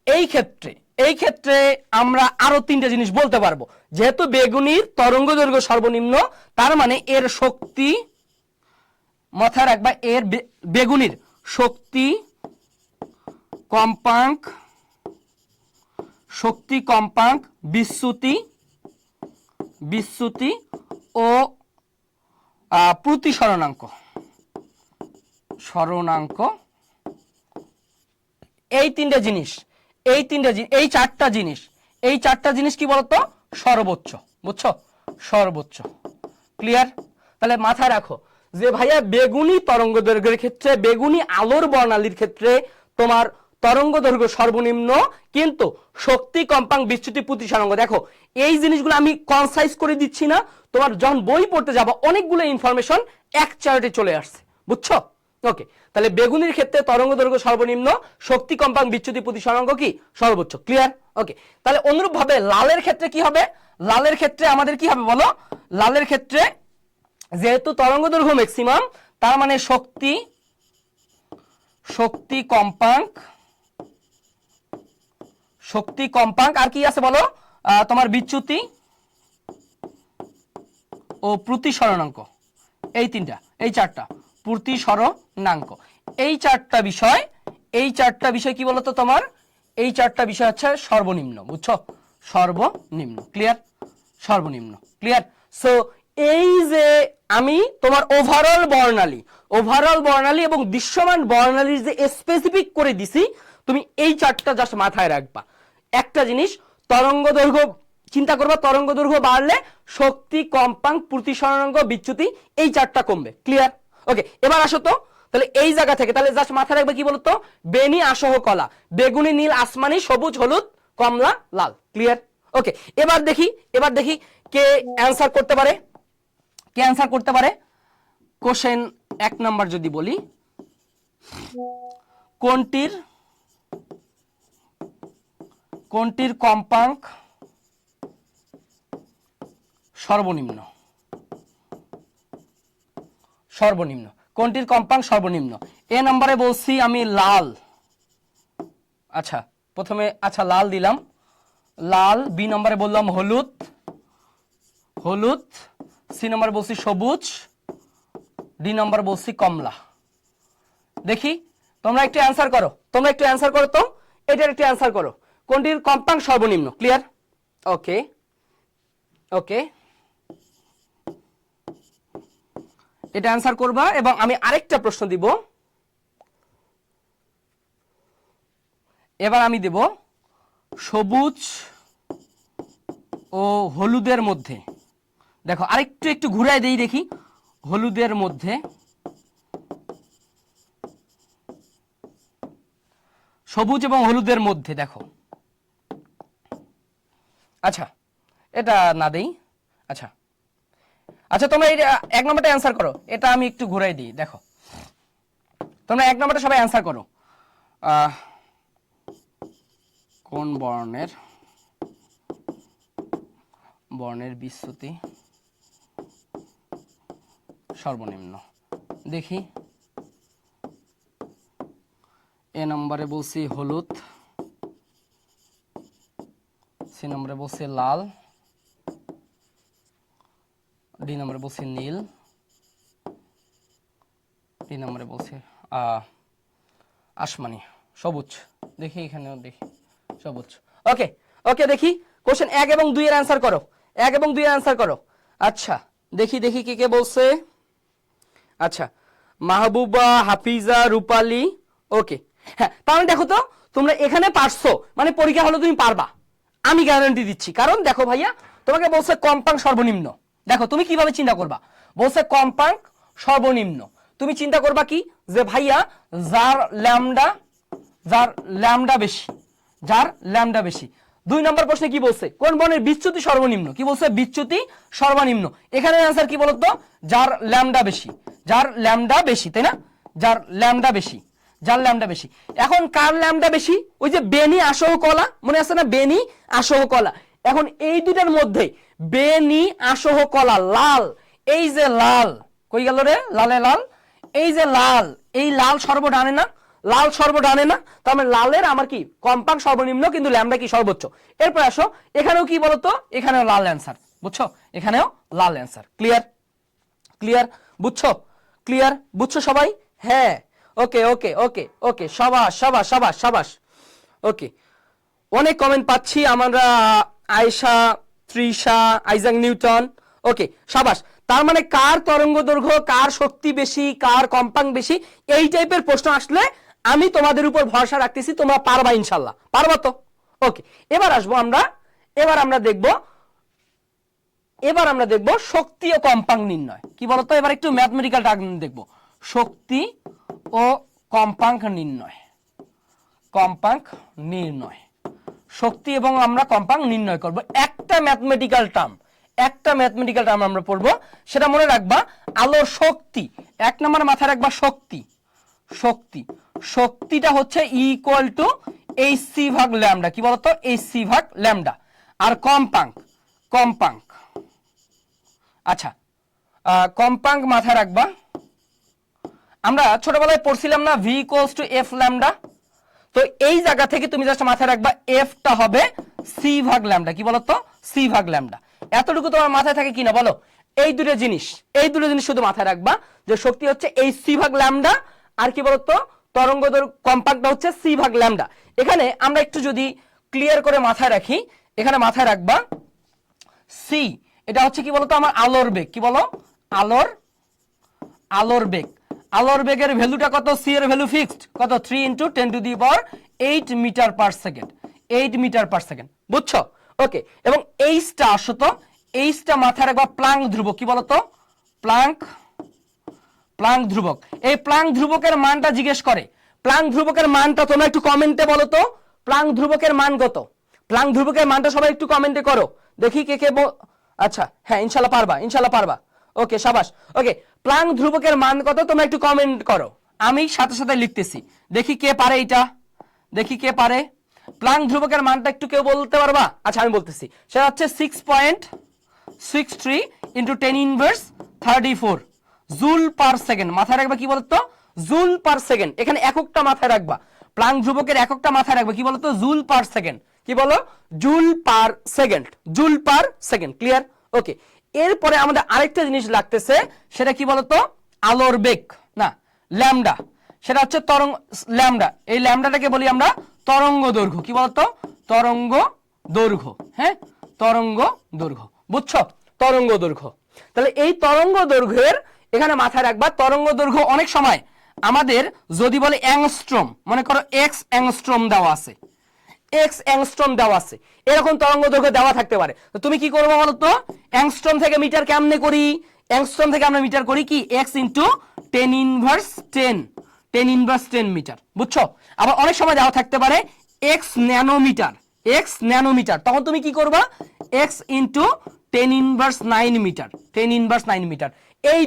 এই ক্ষেত্রে আমরা আরো তিনটা জিনিস বলতে পারবো। যেহেতু বেগুনির তরঙ্গ দৈর্ঘ্য সর্বনিম্ন, তার মানে এর শক্তি, মাথায় রাখবা, এর বেগুনির শক্তি কম্পাঙ্ক বিচ্যুতি ও প্রতিসরণাঙ্ক এই চারটা জিনিস কি বলতো? সর্বোচ্চ, বুঝছো? সর্বোচ্চ, ক্লিয়ার? তাহলে মাথায় রাখো যে ভাইয়া বেগুনি তরঙ্গ দৈর্ঘ্যের ক্ষেত্রে, বেগুনি আলোর বর্ণালীর ক্ষেত্রে তোমার তরঙ্গ দৈর্ঘ্য সর্বনিম্ন, কিন্তু শক্তি কম্পাঙ্ক বিচ্যুতি প্রতিসরাঙ্ক। দেখো এই জিনিসগুলো আমি কনসাইজ করে দিচ্ছি না, তোমার যখন বই পড়তে যাবো অনেকগুলো ইনফরমেশন এক চার্টে চলে আসছে, বুঝছো? ওকে, তাহলে বেগুনির ক্ষেত্রে তরঙ্গ দৈর্ঘ্য সর্বনিম্ন, শক্তি কম্পাঙ্ক বিচ্যুতি প্রতিসরাঙ্ক কি? সর্বোচ্চ, ক্লিয়ার? ওকে, তাহলে অনুরূপ ভাবে লালের ক্ষেত্রে কি হবে? লালের ক্ষেত্রে আমাদের কি হবে বলো? লালের ক্ষেত্রে যেহেতু তরঙ্গ দৈর্ঘ্য ম্যাক্সিমাম, তার মানে শক্তি কম্পাঙ্ক আর কি আছে বলো? তোমার বিচ্যুতি ও প্রতিসরণাঙ্ক, এই চারটা প্রতিসরণাঙ্ক, এই চারটা বিষয় কি বলতো তোমার? এই চারটা বিষয় হচ্ছে সর্বনিম্ন, বুঝছো? সর্বনিম্ন, ক্লিয়ার? সর্বনিম্ন, ক্লিয়ার? সো এই যে আমি তোমার ওভারঅল বর্ণালী এবং দৃশ্যমান বর্ণালীর যে স্পেসিফিক করে দিছি, তুমি এই চারটা জাস্ট মাথায় রাখবা। একটা জিনিস, তরঙ্গ দৈর্ঘ্য চিন্তা করবা, তরঙ্গ দৈর্ঘ্য বাড়লে শক্তি কম্পাঙ্ক প্রতিসরণাঙ্ক বিচ্যুতি এই চারটা কমবে, ক্লিয়ার? ওকে, এবার আসো তো তাহলে এই জায়গা থেকে তাহলে জাস্ট মাথায় রাখবে কি বলতো? বেনি আসহ কলা, বেগুনি, নীল, আসমানি, সবুজ, হলুদ, কমলা, লাল, ক্লিয়ার? ওকে, এবার দেখি কে অ্যান্সার করতে পারে। কোশ্চেন 1 নাম্বার যদি বলি, কোনটির কম্পাঙ্ক সর্বনিম্ন? কোনটির কম্পাঙ্ক সর্বনিম্ন? এ নম্বরে বলছি আমি লাল। আচ্ছা, প্রথমে লাল দিলাম, লাল। বি নম্বরে বললাম হলুদ। সি নম্বরে বলছি সবুজ। ডি নম্বর বলছি কমলা। দেখি তোমরা একটু অ্যান্সার করো তো, এটার একটু অ্যান্সার করো। কোনটির কম্পাঙ্ক সর্বনিম্ন? ক্লিয়ার? ওকে, এটা অ্যান্সার করবা। এবং আমি আরেকটা প্রশ্ন দিব, এবার আমি দেব সবুজ ও হলুদের মধ্যে। দেখো একটু ঘুরাই দেই, দেখি হলুদের মধ্যে, সবুজ এবং হলুদের মধ্যে দেখো। আচ্ছা, এটা না দেই। আচ্ছা, তোমরা এই 1 নম্বরটা অ্যান্সার করো। এটা আমি একটু ঘুরাই দিই, দেখো তোমরা 1 নম্বরটা সবাই অ্যান্সার করো। কোন বর্ণের বর্ণের বিচ্যুতি সর্বনিম্ন। দেখি এ নম্বরে বলছি হলুদ, সি নম্বরে বলছি লাল, ডি নম্বরে বলছি নীল, ডি নম্বরে বলছি আসমানি সবুজ। দেখি এখানেও দেখি সবুজ। ওকে ওকে, দেখি কোশ্চেন 1 এবং 2 এর অ্যান্সার করো, 1 এবং 2 এর অ্যান্সার করো। আচ্ছা দেখি দেখি কে কে বলছে। আচ্ছা মাহবুবা, হাফিজা, রূপালী। ওকে হ্যাঁ, তাহলে দেখো তো তোমরা এখানে পারছো, মানে পরীক্ষা হলো তুমি পারবা, আমি গ্যারান্টি দিচ্ছি। কারণ দেখো ভাইয়া তোমাকে বলছে কম্পাঙ্ক সর্বনিম্ন। দেখো তুমি কিভাবে চিন্তা করবা, বলছে কম্পাঙ্ক সর্বনিম্ন। তুমি চিন্তা করবা কি যে ভাইয়া যার ল্যামডা বেশি, যার ল্যামডা বেশি। 2 নম্বর প্রশ্নে কি বলছে, কোন বর্ণের বিচ্যুতি সর্বনিম্ন, কি বলছে বিচ্যুতি সর্বনিম্ন। এখানে অ্যান্সার কি বলতো, যার ল্যামডা বেশি, যার ল্যামডা বেশি, তাই না, যার ল্যামডা বেশি, যার ল্যামডা বেশি। এখন কার ল্যামডা বেশি, ওই যে বেনি আসহ কলা, মনে আছে না, বেনি আসহ কলা। এখন এই দুটার মধ্যে বেনি আসহ কলা লাল, এই যে লাল কই গেল রে, লালে লাল, এই যে লাল, এই লাল সর্বডানে না, লাল সর্বডানে না, তার মানে লালের আমার কি কম্পাঙ্ক সর্বনিম্ন, কিন্তু ল্যামডা কি সর্বোচ্চ। এরপর আসো এখানেও কি বলতো, এখানেও লাল অ্যান্সার, বুঝছো, এখানেও লাল অ্যান্সার। ক্লিয়ার ক্লিয়ার, বুঝছো, ক্লিয়ার, বুঝছো সবাই? হ্যাঁ ওকে ওকে ওকে ওকে, সাবাস সাবাস সাবাস সাবাস। ওকে অনেক কমেন্ট পাচ্ছি আমরা, আয়েশা, তৃষা, আইজাক নিউটন। ওকে সাবাস। তার মানে কার তরঙ্গ দৈর্ঘ্য, কার শক্তি বেশি, কার কম্পাঙ্ক বেশি, এই টাইপের প্রশ্ন আসলে আমি তোমাদের উপর ভরসা রাখতেছি, তোমরা পারবা ইনশাল্লাহ, পারবা তো? ওকে এবার আসবো আমরা, এবার আমরা দেখবো শক্তি ও কম্পাঙ্ক নির্ণয়। কি বলতো, এবার একটু ম্যাথমেটিক্যাল দেখবো, শক্তি ও কম্পাঙ্ক নির্ণয়, কম্পাঙ্ক নির্ণয়, শক্তি এবং আমরা কম্পাঙ্ক নির্ণয় করব। একটা ম্যাথমেটিক্যাল টার্ম আমরা পড়বো, সেটা মনে রাখবা, আলোর শক্তি 1 নম্বর মাথায় রাখবা, শক্তি, শক্তিটা হচ্ছে ইকুয়াল টু hc ভাগ ল্যামডা। কি বলতো, hc ভাগ ল্যামডা। আর কম্পাঙ্ক আচ্ছা কম্পাঙ্ক মাথায় রাখবা, আমরা ছোটবেলায় পড়ছিলাম না v equals to f lambda. তো এই জায়গা থেকে তুমি জাস্ট মাথায় রাখবা এফটা হবে c ভাগ ল্যামডা। কি বলতো, c ভাগ ল্যামডা। এতটুকু তোমার মাথায় থাকে কিনা বলো? এই দুটো জিনিস শুধু মাথায় রাখবা, যে শক্তি হচ্ছে এই c ভাগ ল্যামডা, আর কি বলতো তরঙ্গ দৈর্ঘ্য কম্পাঙ্কটা হচ্ছে c ভাগ ল্যামডা। এখানে আমরা একটু যদি ক্লিয়ার করে মাথায় রাখি, এখানে মাথায় রাখবা c, এটা হচ্ছে কি বলতো আমার আলোর বেগ। কি বলো, আলোর বেগ। আলোর বেগের ভ্যালুটা কত, c এর ভ্যালু ফিক্সড কত, 3 × 10⁸ metre per second, 8 metre per second, বুঝছো? ওকে এবং এইচটা আসো তো, এইচটা মাথায় রাখবা প্লাঙ্ক ধ্রুবক। কি বলতো, প্লাঙ্ক ধ্রুবক। এই প্লাঙ্ক ধ্রুবকের মানটা জিজ্ঞেস করে, প্লাঙ্ক ধ্রুবকের মানটা তোমরা একটু কমেন্টে বলো তো, প্লাঙ্ক ধ্রুবকের মান কত? প্লাঙ্ক ধ্রুবকের মানটা সবাই একটু কমেন্টে করো, দেখি কে কে আচ্ছা হ্যাঁ ইনশাল্লাহ পারবা। ওকে সাবাস। ওকে প্লাঙ্ক ধ্রুবকের মান কত তোমরা একটু কমেন্ট করো, আমি সাথে সাথে লিখতেছি, দেখি কে পারে এটা, দেখি কে পারে। প্লাঙ্ক ধ্রুবকের মানটা একটু কেউ বলতে পারবা? আচ্ছা আমি বলতেছি, সেটা হচ্ছে 6.63 × 10⁻34 জুল পার সেকেন্ড। মাথায় রাখবা কি বলতো, জুল পার সেকেন্ড। এখানে এককটা মাথায় রাখবা, প্লাঙ্ক ধ্রুবকের এককটা মাথায় রাখবা, কি বলতো, জুল পার সেকেন্ড। কি বলো, জুল পার সেকেন্ড। ক্লিয়ার? ওকে এরপরে আমাদের আরেকটা জিনিস লাগতেছে, সেটা কি বলতো, আলোর বেগ না ল্যামডা, সেটা হচ্ছে ল্যামডা। এই ল্যামডাটাকে বলি আমরা তরঙ্গ দৈর্ঘ্য। কি বলতো, তরঙ্গ দৈর্ঘ্য। হ্যাঁ তরঙ্গ দৈর্ঘ্য, বুঝছো, তরঙ্গ দৈর্ঘ্য। তাহলে এই তরঙ্গ দৈর্ঘ্যের এখানে মাথায় রাখবা, তরঙ্গ দৈর্ঘ্য অনেক সময় আমাদের যদি বলে অ্যাংস্ট্রম, মনে করো এক্স অ্যাংস্ট্রম দেওয়া আছে, এরকম তরঙ্গ দৈর্ঘ্য দেওয়া থাকতে পারে। তো তুমি কি করবে বলতো, অ্যাংস্ট্রম থেকে মিটার কেমনে করি, অ্যাংস্ট্রম থেকে আমরা মিটার করি কি x × 10⁻10 মিটার, বুঝছো? আবার অনেক সময় দেওয়া থাকতে পারে x ন্যানোমিটার, তখন তুমি কি করবা, x × 10⁻9 মিটার। এই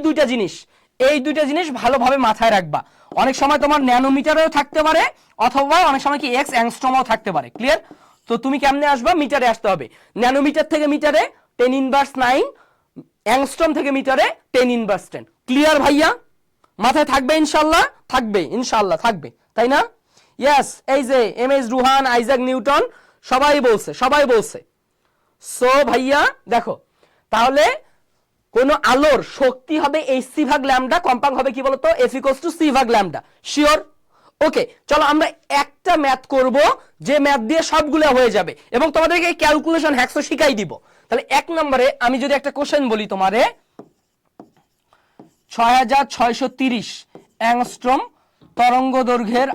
দুইটা জিনিস ভালোভাবে মাথায় রাখবা। অনেক সময় তোমার ন্যানোমিটারেও থাকতে পারে, অথবা অনেক সময় কি এক্স অ্যাংস্ট্রমও থাকতে পারে। ক্লিয়ার? তো তুমি কেমনে আসবা, মিটারে আসতে হবে, ন্যানোমিটার থেকে মিটারে 10⁻৯ অ্যাংস্ট্রম থেকে মিটারে 10⁻10। ক্লিয়ার ভাইয়া? মাথায় থাকবে ইনশাল্লাহ? থাকবে ইনশাল্লাহ, থাকবে, তাই না? ইয়েস, এই যে এমএস রুহান, আইজাক নিউটন সবাই বলছে। সো ভাইয়া দেখো, তাহলে কোন আলোর শক্তি হবে hc ভাগ ল্যামডা, কম্পাঙ্ক হবে কি বলতো, F = c ভাগ ল্যামডা। শিওর? ওকে, চলো আমরা একটা ম্যাথ করব, যে ম্যাথ দিয়ে সবগুলো হয়ে যাবে এবং তোমাদেরকে ক্যালকুলেশন হ্যাকসও শিখাই দিব। তাহলে 1 নম্বরে আমি যদি একটা কোশ্চেন বলি তোমারে, 6630 অ্যাংস্ট্রম তরঙ্গ দৈর্ঘ্যের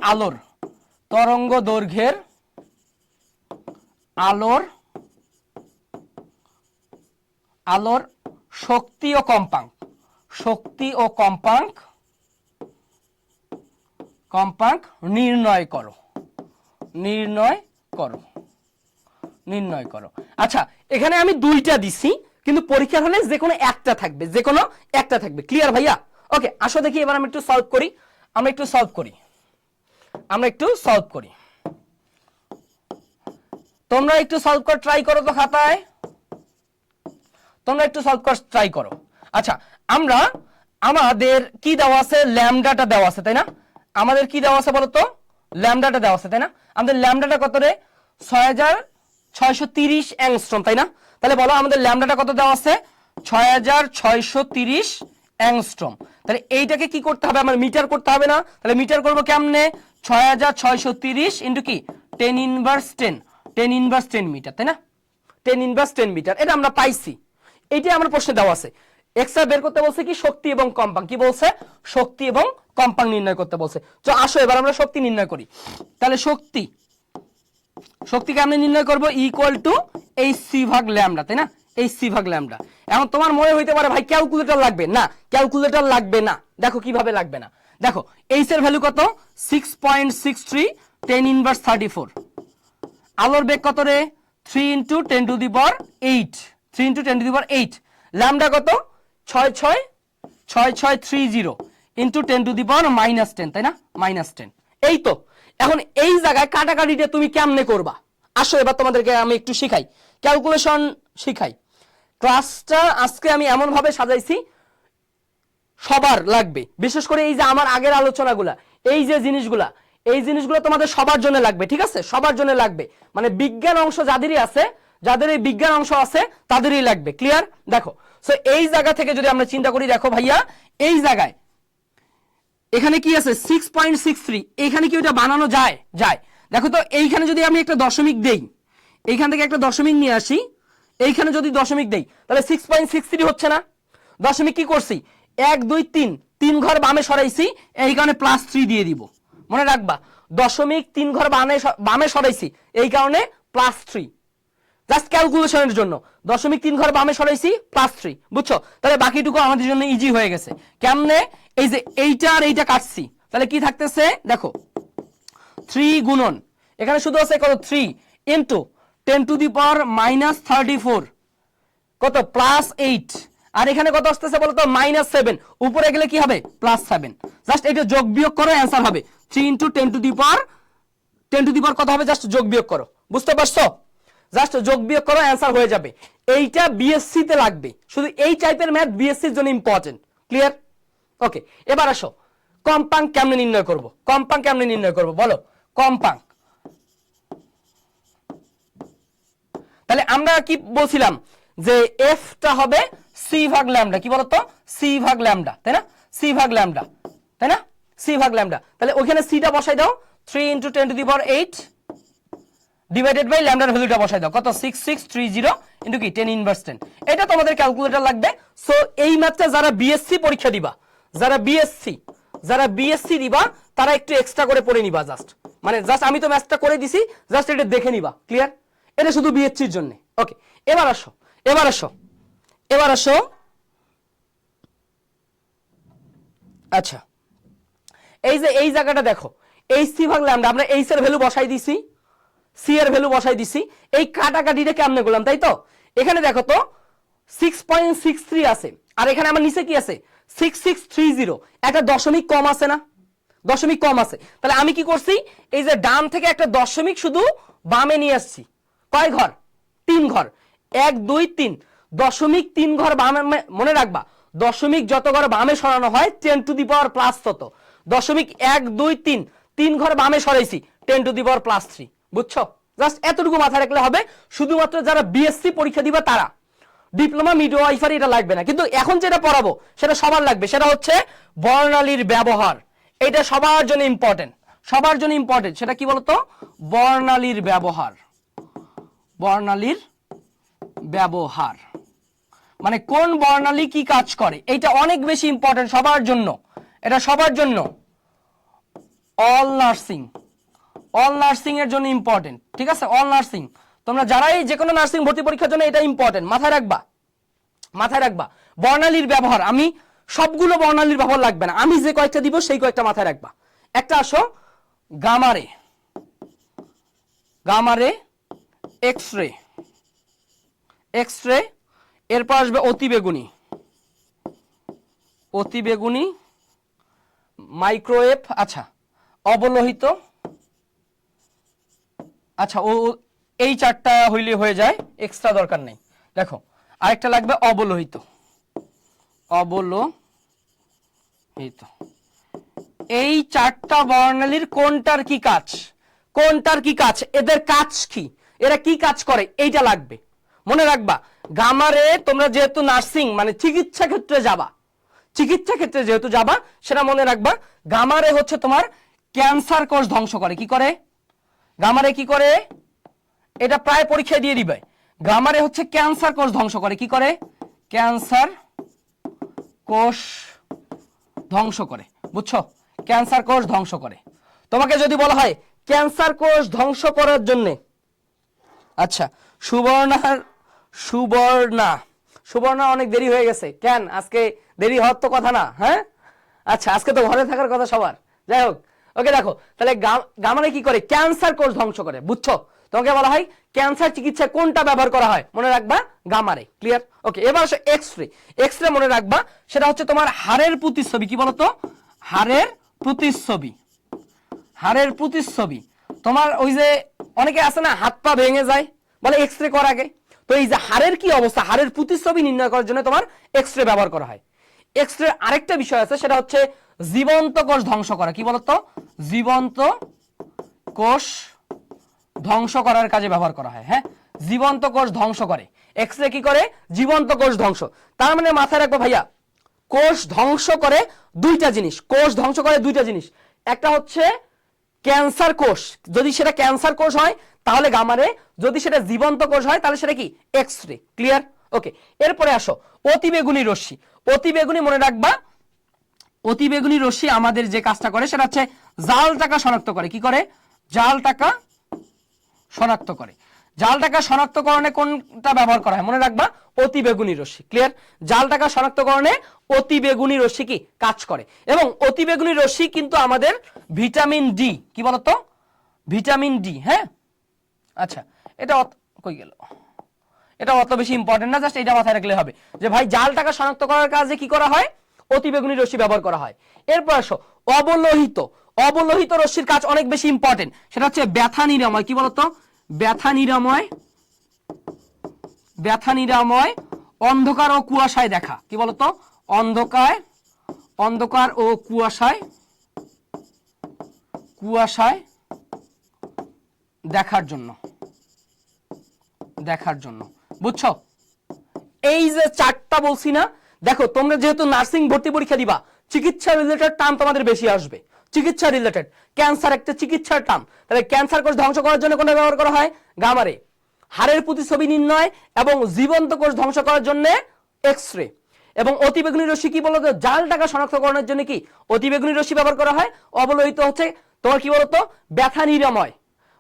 আলোর শক্তি ও কম্পাঙ্ক নির্ণয় করো। আচ্ছা, এখানে আমি দুইটা দিছি, কিন্তু পরীক্ষার হলে যে কোনো একটা থাকবে। ক্লিয়ার ভাইয়া? ওকে, আসো দেখি এবার আমরা একটু সলভ করি। তোমরা একটু সলভ কর, ট্রাই করো তো খাতায়, ট্রাই করো। আচ্ছা, আমাদের কি দেওয়া আছে, ল্যামডাটা দেওয়া আছে, তাই না? আমাদের কি দেওয়া আছে বলতো, ল্যামডাটা দেওয়া আছে, তাই না? আমাদের ল্যামডাটা কত রে, 6630 অ্যাংস্ট্রম, তাই না? তাহলে বলো আমাদের ল্যামডাটা কত দেওয়া আছে, 6630 অ্যাংস্ট্রম। তাহলে এইটাকে কি করতে হবে, আমার মিটার করতে হবে না? তাহলে মিটার করব কেমনে, 6630 ইনটু কি 10⁻10 মিটার, তাই না? 10⁻10 মিটার, এটা আমরা পাইছি, এইটাই আমার প্রশ্নে দেওয়া আছে। এক্সট্রা বের করতে বলছে কি, শক্তি এবং কম্পাঙ্ক। কি বলছে, শক্তি এবং কম্পাঙ্ক নির্ণয় করতে বলছে। তো আসো এবার আমরা শক্তি নির্ণয় করি। তাহলে শক্তিকে আমরা নির্ণয় করব = hc ভাগ ল্যামডা, তাই না? hc ভাগ ল্যামডা। এখন তোমার মনে হইতে পারে ভাই ক্যালকুলেটর লাগবে না, ক্যালকুলেটর লাগবে না। দেখো কিভাবে লাগবে না, দেখো h এর ভ্যালু কত, 6.63 10⁻34। আলোর বেগ কত রে, 3 × 10⁸, ল্যামডা কত, 6630 ইন্টু 10⁻−10, তাই না? -10। এই তো, এখন এই জায়গায় কাটাকাটিটা তুমি কেমনে করবা, আসো এবার তোমাদেরকে আমি একটু শিখাই, ক্যালকুলেশন শিখাই। ক্লাসটা আজকে আমি এমন ভাবে সাজাইছি সবার লাগবে, বিশেষ করে এই যে আমার আগের আলোচনাগুলা, এই জিনিসগুলো তোমাদের সবার জন্য লাগবে, ঠিক আছে? সবার জন্য লাগবে, মানে বিজ্ঞান অংশ যাদের এই বিজ্ঞান অংশ আছে তাদেরই লাগবে। ক্লিয়ার? দেখো, সো এই জায়গা থেকে যদি আমরা চিন্তা করি, দেখো ভাইয়া এই জায়গায় এখানে কি আছে 6.63, এখানে কি ওটা বানানো যায়? দেখো তো, এইখানে যদি আমি একটা দশমিক দেই, এইখান থেকে একটা দশমিক নিয়ে আসি, এইখানে যদি দশমিক দেই, তাহলে 6.63 হচ্ছে না? দশমিক কি করছি, 1 2 3 ঘর বামে সরাইছি, এই কারণে +3 দিয়ে দিব। মনে রাখবা, দশমিক 3 ঘর বামে সরাইছি, এই কারণে +3, জাস্ট ক্যালকুলেশনের জন্য। দশমিক 3 ঘর বামে সরাইছি, +3, বুঝছো? তাহলে বাকিটুকু আমাদের জন্য ইজি হয়ে গেছে। কেমনে, এই যে এইটা আর এইটা কাটছি, তাহলে কি থাকতেছে দেখো, 3 গুণন, এখানে শুধু আছে কত, 3 ইন্টু 10⁻−34 কত, +8, আর এখানে কত আসতেছে বলতো, -7, উপরে গেলে কি হবে, +7। জাস্ট এটা যোগ বিয়োগ করো, অ্যান্সার হবে 3 × 10⁻, কত হবে, জাস্ট যোগ বিয়োগ করো, বুঝতে পারছো? জাস্ট যোগ বিয়োগ করো, অ্যান্সার হয়ে যাবে। এইটা বিএসসি তে লাগবে, শুধু এই টাইপের ম্যাথ বিএসসির জন্য ইম্পর্টেন্ট। ক্লিয়ার? ওকে, এবার আসো কম্পাঙ্ক কেমনে নির্ণয় করব, বলো কম্পাঙ্ক। তাহলে আমরা কি বলছিলাম, যে এফটা হবে সি ভাগ ল্যামডা, কি বলতো, সি ভাগ ল্যামডা, তাই না? সি ভাগ ল্যামডা, তাহলে ওখানে সিটা বসাই দাও, 3 × 10⁸ ডিভাইডেড বাই ল্যামডার ভ্যালুটা বসাই দাও, কত, 6630 ইনটু কি 10⁻10। এটা তোমাদের ক্যালকুলেটর লাগবে। সো এই ম্যাথটা যারা বিএসসি পরীক্ষা দিবা, যারা বিএসসি দিবা, তারা একটু এক্সট্রা করে পড়ে নিবা, জাস্ট আমি তো ম্যাথটা করে দিছি, জাস্ট এটা দেখে নিবা। ক্লিয়ার? এটা শুধু বিএসসির জন্য। ওকে, এবার আসো। আচ্ছা, এই যে এই জায়গাটা দেখো, hc ভাগ ল্যামডা, আমরা h এর ভ্যালু বসাই দিছি, c এর ভ্যালু বসাই দিছি, এই কাটাকাটিটা কেমনে করলাম, তাই তো? এখানে দেখো তো 6.63 আছে, আর এখানে আমার নিচে কি আছে, 6630, একটা দশমিক কম আছে না? তাহলে আমি কি করছি, এই যে ডান থেকে একটা দশমিক শুধু বামে নিয়ে আসছি, কয় ঘর, 3 ঘর, 1 2 3, দশমিক 3 ঘর বামে, মনে রাখবা দশমিক যত ঘর বামে সরানো হয় 10 টু দি পাওয়ার প্লাস তত। দশমিক 1 2 3 3 ঘর বামে সরাইছি 10 টু দি পাওয়ার প্লাস 3। বুঝছো? জাস্ট এতটুকু মাথায় রাখলে হবে। শুধুমাত্র যারা বিএসসি পরীক্ষা দিবা তারা, ডিপ্লোমা মিডওয়াইফারি এটা লাগবে না। কিন্তু এখন যেটা পড়াবো সেটা সবার লাগবে, সেটা হচ্ছে বর্ণালীর ব্যবহার। এটা সবার জন্য ইম্পর্টেন্ট, সবার জন্য ইম্পর্টেন্ট। সেটা কি বলতো? বর্ণালীর ব্যবহার। বর্ণালীর ব্যবহার মানে কোন বর্ণালী কি কাজ করে, এটা অনেক বেশি ইম্পর্টেন্ট সবার জন্য। এটা সবার জন্য, অল নার্সিং, অল নার্সিং এর জন্য ইম্পর্টেন্ট। ঠিক আছে, অল নার্সিং তোমরা যারাই যে কোনো নার্সিং ভর্তি পরীক্ষার জন্য এটা ইম্পর্টেন্ট, মাথায় রাখবা, মাথায় রাখবা। বর্ণালীর ব্যবহার, আমি সবগুলো বর্ণালীর ব্যবহার লাগবে না, আমি যে কয়েকটা দিব সেই কয়েকটা মাথায় রাখবা। একটা আসো গামারে, গামারে, এক্স রে, এক্স-রে, এরপর আসবে অতিবেগুনি, অতিবেগুনি, মাইক্রোওয়েভ, আচ্ছা অবলোহিত, আচ্ছা ও এই চারটা হইলে হয়ে যায়, এক্সট্রা দরকার নেই। দেখো আরেকটা লাগবে অবলোহিত, অবলোহিত। এই চারটা বর্ণালীর কোনটার কি কাজ, কোনটার কি কাজ, এদের কাজ কি, এরা কি কাজ করে, এইটা লাগবে। মনে রাখবা গামারে তোমরা যেহেতু নার্সিং মানে চিকিৎসা ক্ষেত্রে যাবা, চিকিৎসা ক্ষেত্রে যেহেতু যাবা সেটা মনে রাখবা। গামারে হচ্ছে তোমার ক্যান্সার কোষ ধ্বংস করে। কি করে গামারে, কি করে, এটা প্রায় পরীক্ষায় দিয়ে দিবে। গামারে হচ্ছে ক্যান্সার কোষ ধ্বংস করে। কি করে? ক্যান্সার কোষ ধ্বংস করে। বুঝছো? ক্যান্সার কোষ ধ্বংস করে। তোমাকে যদি বলা হয় ক্যান্সার কোষ ধ্বংস করার জন্য, আচ্ছা সুবর্ণা অনেক দেরি হয়ে গেছে কেন? আজকে দেরি হওয়ার তো কথা না, হ্যাঁ? আচ্ছা আজকে তো ঘরে থাকার কথা সবার, যাই হোক। ওকে দেখো তাহলে গামারে কি করে? ক্যান্সার কোষ ধ্বংস করে। বুঝছো? তোমাকে বলা হয় ক্যান্সার চিকিৎসায় কোনটা ব্যবহার করা হয়, মনে রাখবা গামারে। ক্লিয়ার? ওকে, এবার আসো এক্স-রে। এক্স-রে মনে রাখবা সেটা হচ্ছে তোমার হাড়ের প্রতিচ্ছবি। কি বলতো? হাড়ের প্রতিচ্ছবি, হাড়ের প্রতিচ্ছবি। তোমার ওই যে অনেকে আছে না হাত পা ভেঙে যায়, বলে এক্স-রে করার আগে, তো এই যে হাড়ের কি অবস্থা, হাড়ের প্রতিচ্ছবি নির্ণয় করার জন্য তোমার এক্স-রে ব্যবহার করা হয়। এক্স-রে আরেকটা বিষয় আছে সেটা হচ্ছে জীবন্ত কোষ ধ্বংস করা। কি বলতো? জীবন্ত কোষ ধ্বংস করার কাজে ব্যবহার করা হয়। হ্যাঁ, জীবন্ত কোষ ধ্বংস করে। এক্স-রে কি করে? জীবন্ত কোষ ধ্বংস। তার মানে মাথায় রাখবো ভাইয়া, কোষ ধ্বংস করে দুইটা জিনিস, কোষ ধ্বংস করে দুইটা জিনিস। একটা হচ্ছে ক্যান্সার কোষ, যদি সেটা ক্যান্সার কোষ হয় তাহলে গামারে, যদি সেটা জীবন্ত কোষ হয় তাহলে সেটা কি? এক্স-রে। ক্লিয়ার? ওকে, এরপরে আসো অতিবেগুনি রশ্মি। অতিবেগুনি মনে রাখবা, অতিবেগুনি রশ্মি আমাদের যে কাজটা করে সেটা হচ্ছে জাল টাকা শনাক্ত করে। কি করে? জাল টাকা শনাক্ত করে। জাল টাকা শনাক্তকরণে কোনটা ব্যবহার করা হয়, মনে রাখবা অতিবেগুনি রশ্মি। ক্লিয়ার? জাল টাকা শনাক্তকরণে অতিবেগুনি রশ্মি কি কাজ করে। এবং অতিবেগুনি রশ্মি কিন্তু আমাদের ভিটামিন ডি, কি বলতো? Vitamin D. হ্যাঁ, আচ্ছা এটা কই গেল, এটা অত বেশি ইম্পর্টেন্ট না, জাস্ট এটা মাথায় রাখলে হবে যে ভাই জাল টাকা শনাক্ত করার কাজে কি করা হয়? অতিবেগুনি রশ্মি ব্যবহার করা হয়। এরপর আসো অবলোহিত। অবলোহিত রশ্মির কাজ অনেক বেশি ইম্পর্টেন্ট, সেটা হচ্ছে ব্যথা নিরাময়। কি বলতো? ব্যথা নিরাময়, ব্যথা নিরাময়, অন্ধকার ও কুয়াশায় দেখা। কি বলতো? অন্ধকার ও কুয়াশায় দেখার জন্য, দেখার জন্য। বুঝছো? এই যে চারটা বলছি না, দেখো তোমরা যেহেতু নার্সিং ভর্তি পরীক্ষা দিবা, চিকিৎসা রিলেটেড টার্ম তোমাদের বেশি আসবে। চিকিৎসা রিলেটেড, ক্যান্সার একটা চিকিৎসার টার্ম, তাহলে ক্যান্সার কোষ ধ্বংস করার জন্য কোনটা ব্যবহার করা হয়? গামারে। হাড়ের প্রতিচ্ছবি নির্ণয় এবং জীবন্ত কোষ ধ্বংস করার জন্য এক্স-রে। এবং অতিবেগুনি রশ্মি কি বলতো? জাল টাকা শনাক্তকরণের জন্য কি অতিবেগুনি রশ্মি ব্যবহার করা হয়। অবলোহিত হচ্ছে তোমার কি বলতো? ব্যথা নিরাময়,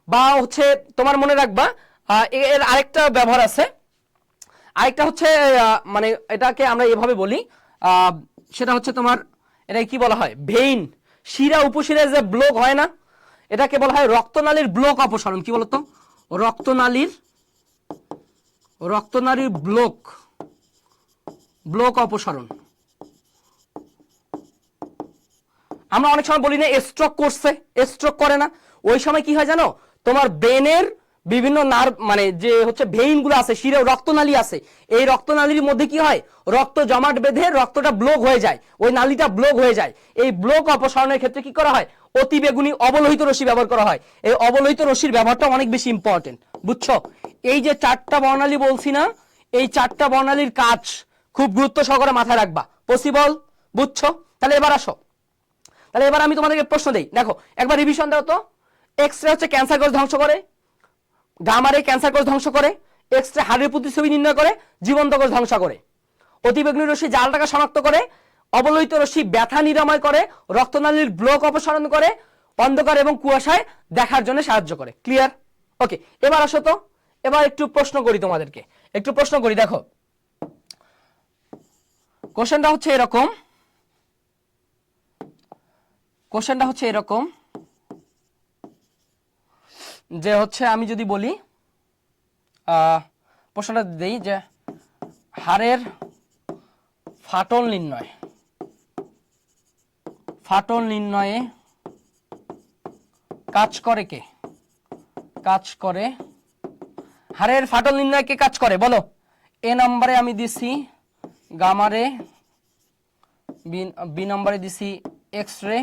বা হচ্ছে তোমার মনে রাখবা এর আরেকটা ব্যবহার আছে, আরেকটা হচ্ছে মানে এটাকে আমরা এভাবে বলি, সেটা হচ্ছে তোমার এটা কি বলা হয়? ভেইন, শিরা উপশিরায় যে ব্লক হয় না, এটাকে বলা হয় রক্তনালীর ব্লক অপসারণ। কি বলতো? রক্তনালীর ব্লক অপসারণ। আমরা অনেক সময় বলি না স্ট্রোক করছে, স্ট্রোক করে না, ওই সময় কি হয় জানো? তোমার ব্রেনের বিভিন্ন নার্ভ মানে যে হচ্ছে ভেইন গুলো আছে, শিরে রক্তনালী আছে, এই রক্তনালীর মধ্যে কি হয়, রক্ত জমাট বেঁধে রক্তটা ব্লক হয়ে যায়, ওই নালীটা ব্লক হয়ে যায়। এই ব্লক অপসারণের ক্ষেত্রে কি করা হয়, অতিবেগুনি অবলোহিত রশ্মি ব্যবহার করা হয়। এই অবলোহিত রশ্মির ব্যবহারটা অনেক বেশি ইম্পর্টেন্ট, বুঝছো? এই যে 4টা বর্ণালী বলছি না, এই 4টা বর্ণালীর কাজ খুব গুরুত্ব সহকারে মাথায় রাখবা, পসিবল, বুঝছো? তাহলে এবার আসো, তাহলে এবার আমি তোমাদেরকে প্রশ্ন দেই, দেখো একবার রিভিশন দাও তো। এক্স রে হচ্ছে ক্যান্সার কোষ ধ্বংস করে, গামা রে ক্যান্সার কোষ ধ্বংস করে, এক্স রে হাড়ের প্রতিছবি নির্ণয় করে, জীবন্ত কোষ ধ্বংস করে। অতিবেগুনি রশ্মি জালটাকে শনাক্ত করে, অবলোহিত রশ্মি ব্যথা নিরাময় করে, রক্তনালীর ব্লক অপসারণ করে, অন্ধকার এবং কুয়াশায় দেখার জন্য সাহায্য করে। ক্লিয়ার? ওকে, এবার আসো তো, এবার একটু প্রশ্ন করি তোমাদেরকে, একটু প্রশ্ন করি। দেখো কোশ্চেনটা হচ্ছে এরকম, কোশ্চেনটা হচ্ছে এরকম যে হচ্ছে আমি যদি বলি প্রশ্নটা দেই যে হাড়ের ফাটল নির্ণয়, ফাটল নির্ণয়ে কাজ করে কে? কাজ করে হাড়ের ফাটল নির্ণয় কে কাজ করে বলো? এ নম্বরে আমি দিছি গামারে, বি নম্বরে দিছি এক্স রে,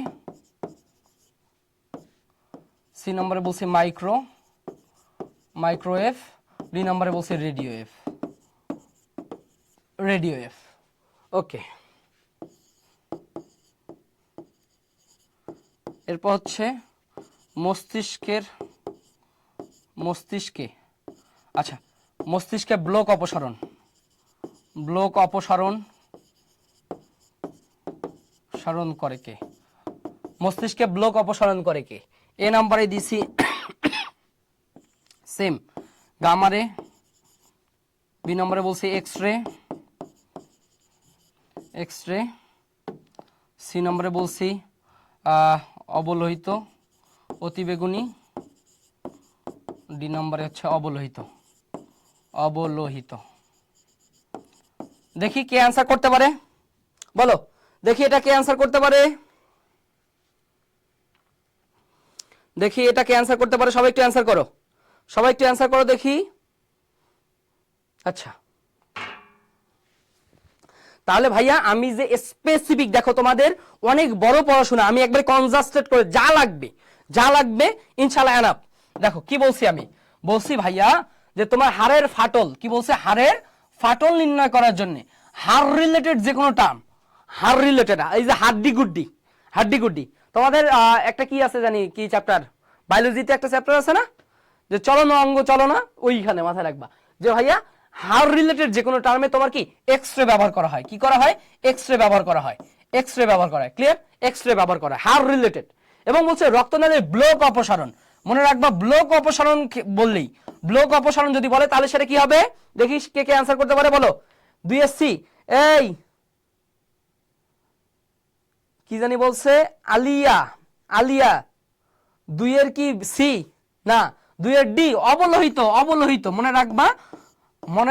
সি নম্বরে বলছি মাইক্রোওয়েভ, ডি নম্বরে বলছি রেডিওওয়েভ। ওকে, এরপর হচ্ছে মস্তিষ্কে আচ্ছা মস্তিষ্কে ব্লক অপসারণ করে কে? মস্তিষ্কে ব্লক অপসারণ করে কে? এ নাম্বারে দিছি সেম গামারে, বি নম্বরে বলছি এক্স রে, সি নম্বরে বলছি অবলোহিত অতিবেগুনি, ডি নম্বরে হচ্ছে অবলোহিত। দেখি কে অ্যান্সার করতে পারে, বলো দেখি এটা কে অ্যান্সার করতে পারে, দেখি এটা কে অ্যান্সার করতে পারে। সবাই একটু অ্যান্সার করো, সবাই একটু অ্যান্সার করো দেখি। আচ্ছা, তাহলে ভাইয়া আমি যে স্পেসিফিক, দেখো তোমাদের অনেক বড় পড়াশোনা, আমি একবার কনজাস্টেড করে যা লাগবে ইনশাআল্লাহ এনাফ। দেখো কি বলছি, আমি বলছি ভাইয়া যে তোমার হাড়ের ফাটল, কি বলছে, হাড়ের ফাটল নির্ণয় করার জন্য হাড় রিলেটেড যে কোনো টার্ম, হাড় রিলেটেড, এই যে হাড্ডি গুড্ডি তোমাদের একটা কি আছে জানি, কি চ্যাপ্টার, বায়োলজিতে একটা চ্যাপ্টার আছে না, যে চলনা অঙ্গ চলনা, ওইখানে মাথায় রাখবা যে ভাইয়া হাড় রিলেটেড যে কোনো টার্মে তোমার কি এক্স রে ব্যবহার করা হয়, কি করা হয়, এক্স রে ব্যবহার করা হয়, ক্লিয়ার, এক্স রে ব্যবহার করা হয় হাড় রিলেটেড। এবং বলছে রক্তনালীর ব্লক অপসারণ, মনে রাখবা ব্লক অপসারণ বললেই, ব্লক অপসারণ যদি বলে তাহলে সেটা কি হবে, দেখিস কে কে অ্যান্সার করতে পারে বলো। 2SC, এই কি জানি বলছে, আলিয়া 2 এর কি সি না 2 এর ডি, অবলোহিত মনে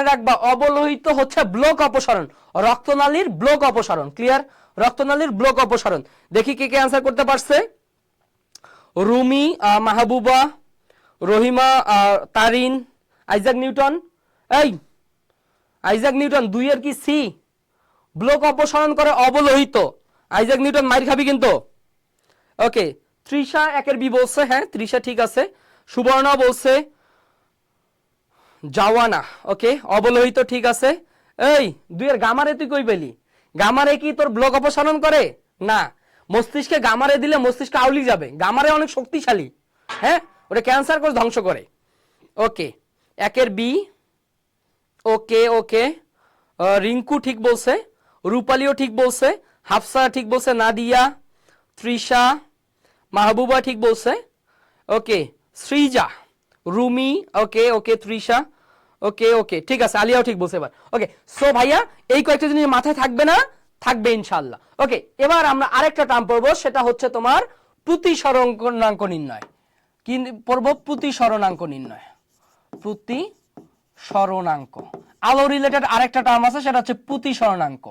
রাখবা অবলোহিত হচ্ছে ব্লক অপসারণ, রক্তনালীর ব্লক অপসারণ। ক্লিয়ার, রক্তনালীর ব্লক অপসারণ। দেখি কে কে অ্যান্সার করতে পারছে। রুমি, মাহবুবা, রহিমা, তারিন, আইজাক নিউটন, এই আইজাক নিউটন 2 এর কি সি, ব্লক অপসারণ করে অবলোহিত, আইজাক নিউটন মাইর খাবি কিন্তু। ওকে, তৃষা 1 এর বি বলছে, হ্যাঁ তৃষা ঠিক আছে। সুবর্ণা বলছে জাওয়ানা, ওকে অবলোহিত ঠিক আছে। এই 2 এর গামারে তুই কই পেলি? গামারে কি তোর ব্লক অপসারণ করে? না, মস্তিষ্কে গামারে দিলে মস্তিষ্ক আউলি যাবে, গামারে অনেক শক্তিশালী, হ্যাঁ ওটা ক্যান্সার কোষ ধ্বংস করে। ওকে, 1 এর বি, ওকে রিঙ্কু ঠিক বলছে, রূপালিও ঠিক বলছে, হাফসা ঠিক বলছে, নাদিয়া, তৃষা, মাহবুবা ঠিক বলছে, ওকে সৃজা, রুমি, ওকে তৃষা, ওকে ঠিক আছে, আলিয়াও ঠিক বলছে এবার। ওকে, সো ভাইয়া এই কয়েকটা জিনিস মাথায় থাকবে না, থাকবে ইনশাআল্লাহ। ওকে, এবার আমরা আরেকটা টার্ম পড়বো, সেটা হচ্ছে তোমার প্রতিসরণাঙ্ক নির্ণয়। কি পড়বো? প্রতিসরণাঙ্ক নির্ণয়, প্রতিসরণাঙ্ক। আলো রিলেটেড আরেকটা টার্ম আছে, সেটা হচ্ছে প্রতিসরণাঙ্ক।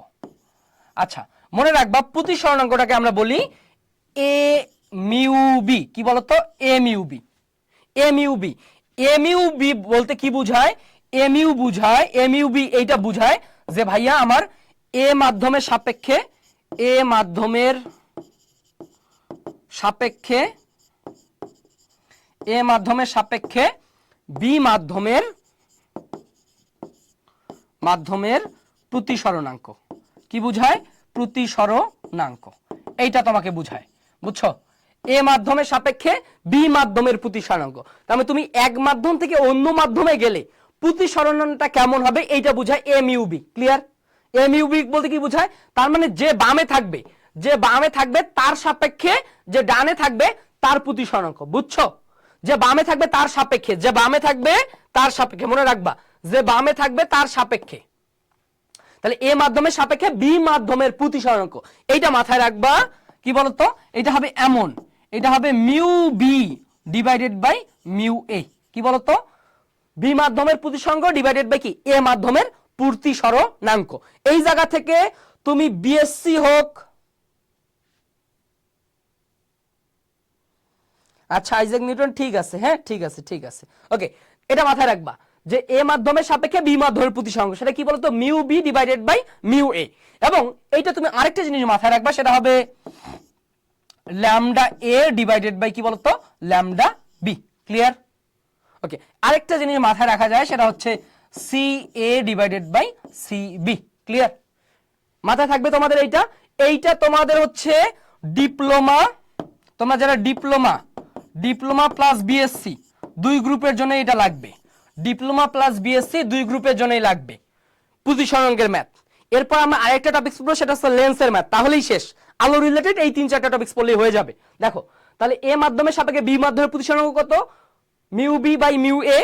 আচ্ছা, মনে রাখবা প্রতিসরণাঙ্কটাকে আমরা বলি এ মিউ বি। কি বলতো? এ মিউ বি। এমইউবি বলতে কি বুঝায়? এমইউবি এইটা বুঝায় যে ভাইয়া আমার এ মাধ্যমের সাপেক্ষে বি মাধ্যমের প্রতিসরণাঙ্ক। কি বুঝায়? প্রতিসরণাঙ্ক। এইটা তোমাকে বুঝায়, বুঝছো? এ মাধ্যমের সাপেক্ষে বি মাধ্যমের প্রতিসরণাঙ্ক। তার মানে তুমি এক মাধ্যম থেকে অন্য মাধ্যমে গেলে প্রতিসরণটা কেমন হবে এইটা বুঝায় এমইউবি। ক্লিয়ার? এমইউবি বলতে কি বুঝায়? তার মানে যে বামে থাকবে তার সাপেক্ষে যে ডানে থাকবে তার প্রতিসরণাঙ্ক। বুঝছো? যে বামে থাকবে তার সাপেক্ষে মনে রাখবা, যে বামে থাকবে তার সাপেক্ষে। তাহলে এ মাধ্যমের সাপেক্ষে বি মাধ্যমের প্রতিসরণাঙ্ক, এইটা মাথায় রাখবা। কি বলতো? এটা হবে এমন, এটা হবে mu B divided by mu A. কি বলতো? বি মাধ্যমের প্রতিসরণাঙ্ক ডিভাইডেড বাই কি? এ মাধ্যমের প্রতিসরণাঙ্ক। এই জায়গা থেকে তুমি বিএসসি হোক, আচ্ছা আইজাক নিউটন, ঠিক আছে, হ্যাঁ ঠিক আছে, ওকে। এটা মাথায় রাখবা যে এ মাধ্যমের সাপেক্ষে বি মাধ্যমের প্রতিসরণাঙ্ক, সেটা কি বলতো? Mu B divided by mu A. এবং এইটা তুমি আরেকটা জিনিস মাথায় রাখবা, সেটা হবে ল্যামডা এ ডিভাইডেড বাই কি বলতো? Lambda B. ক্লিয়ার? ওকে। আরেকটা জিনিস মাথায় রাখা যায়, সেটা হচ্ছে C A divided by C B. Clear? মাথায় থাকবে তোমাদের এইটা তোমাদের হচ্ছে ডিপ্লোমা, তোমরা যারা ডিপ্লোমা প্লাস বিএসসি দুই গ্রুপের জন্য এটা লাগবে। ডিপ্লোমা প্লাস বিএসসি দুই গ্রুপের জন্যই লাগবে প্রতিসরণাঙ্কের ম্যাথ। এরপর আমরা আরেকটা টপিক পড়বো, সেটা হচ্ছে লেন্সের ম্যাথ। তাহলেই শেষ। আলো রিলেটেড এই 3-4টা টপিক পড়লেই হয়ে যাবে। দেখো তাহলে এ মাধ্যমের সাপেক্ষে বি মাধ্যমের প্রতিসরণাঙ্ক কত? Mu B by mu A,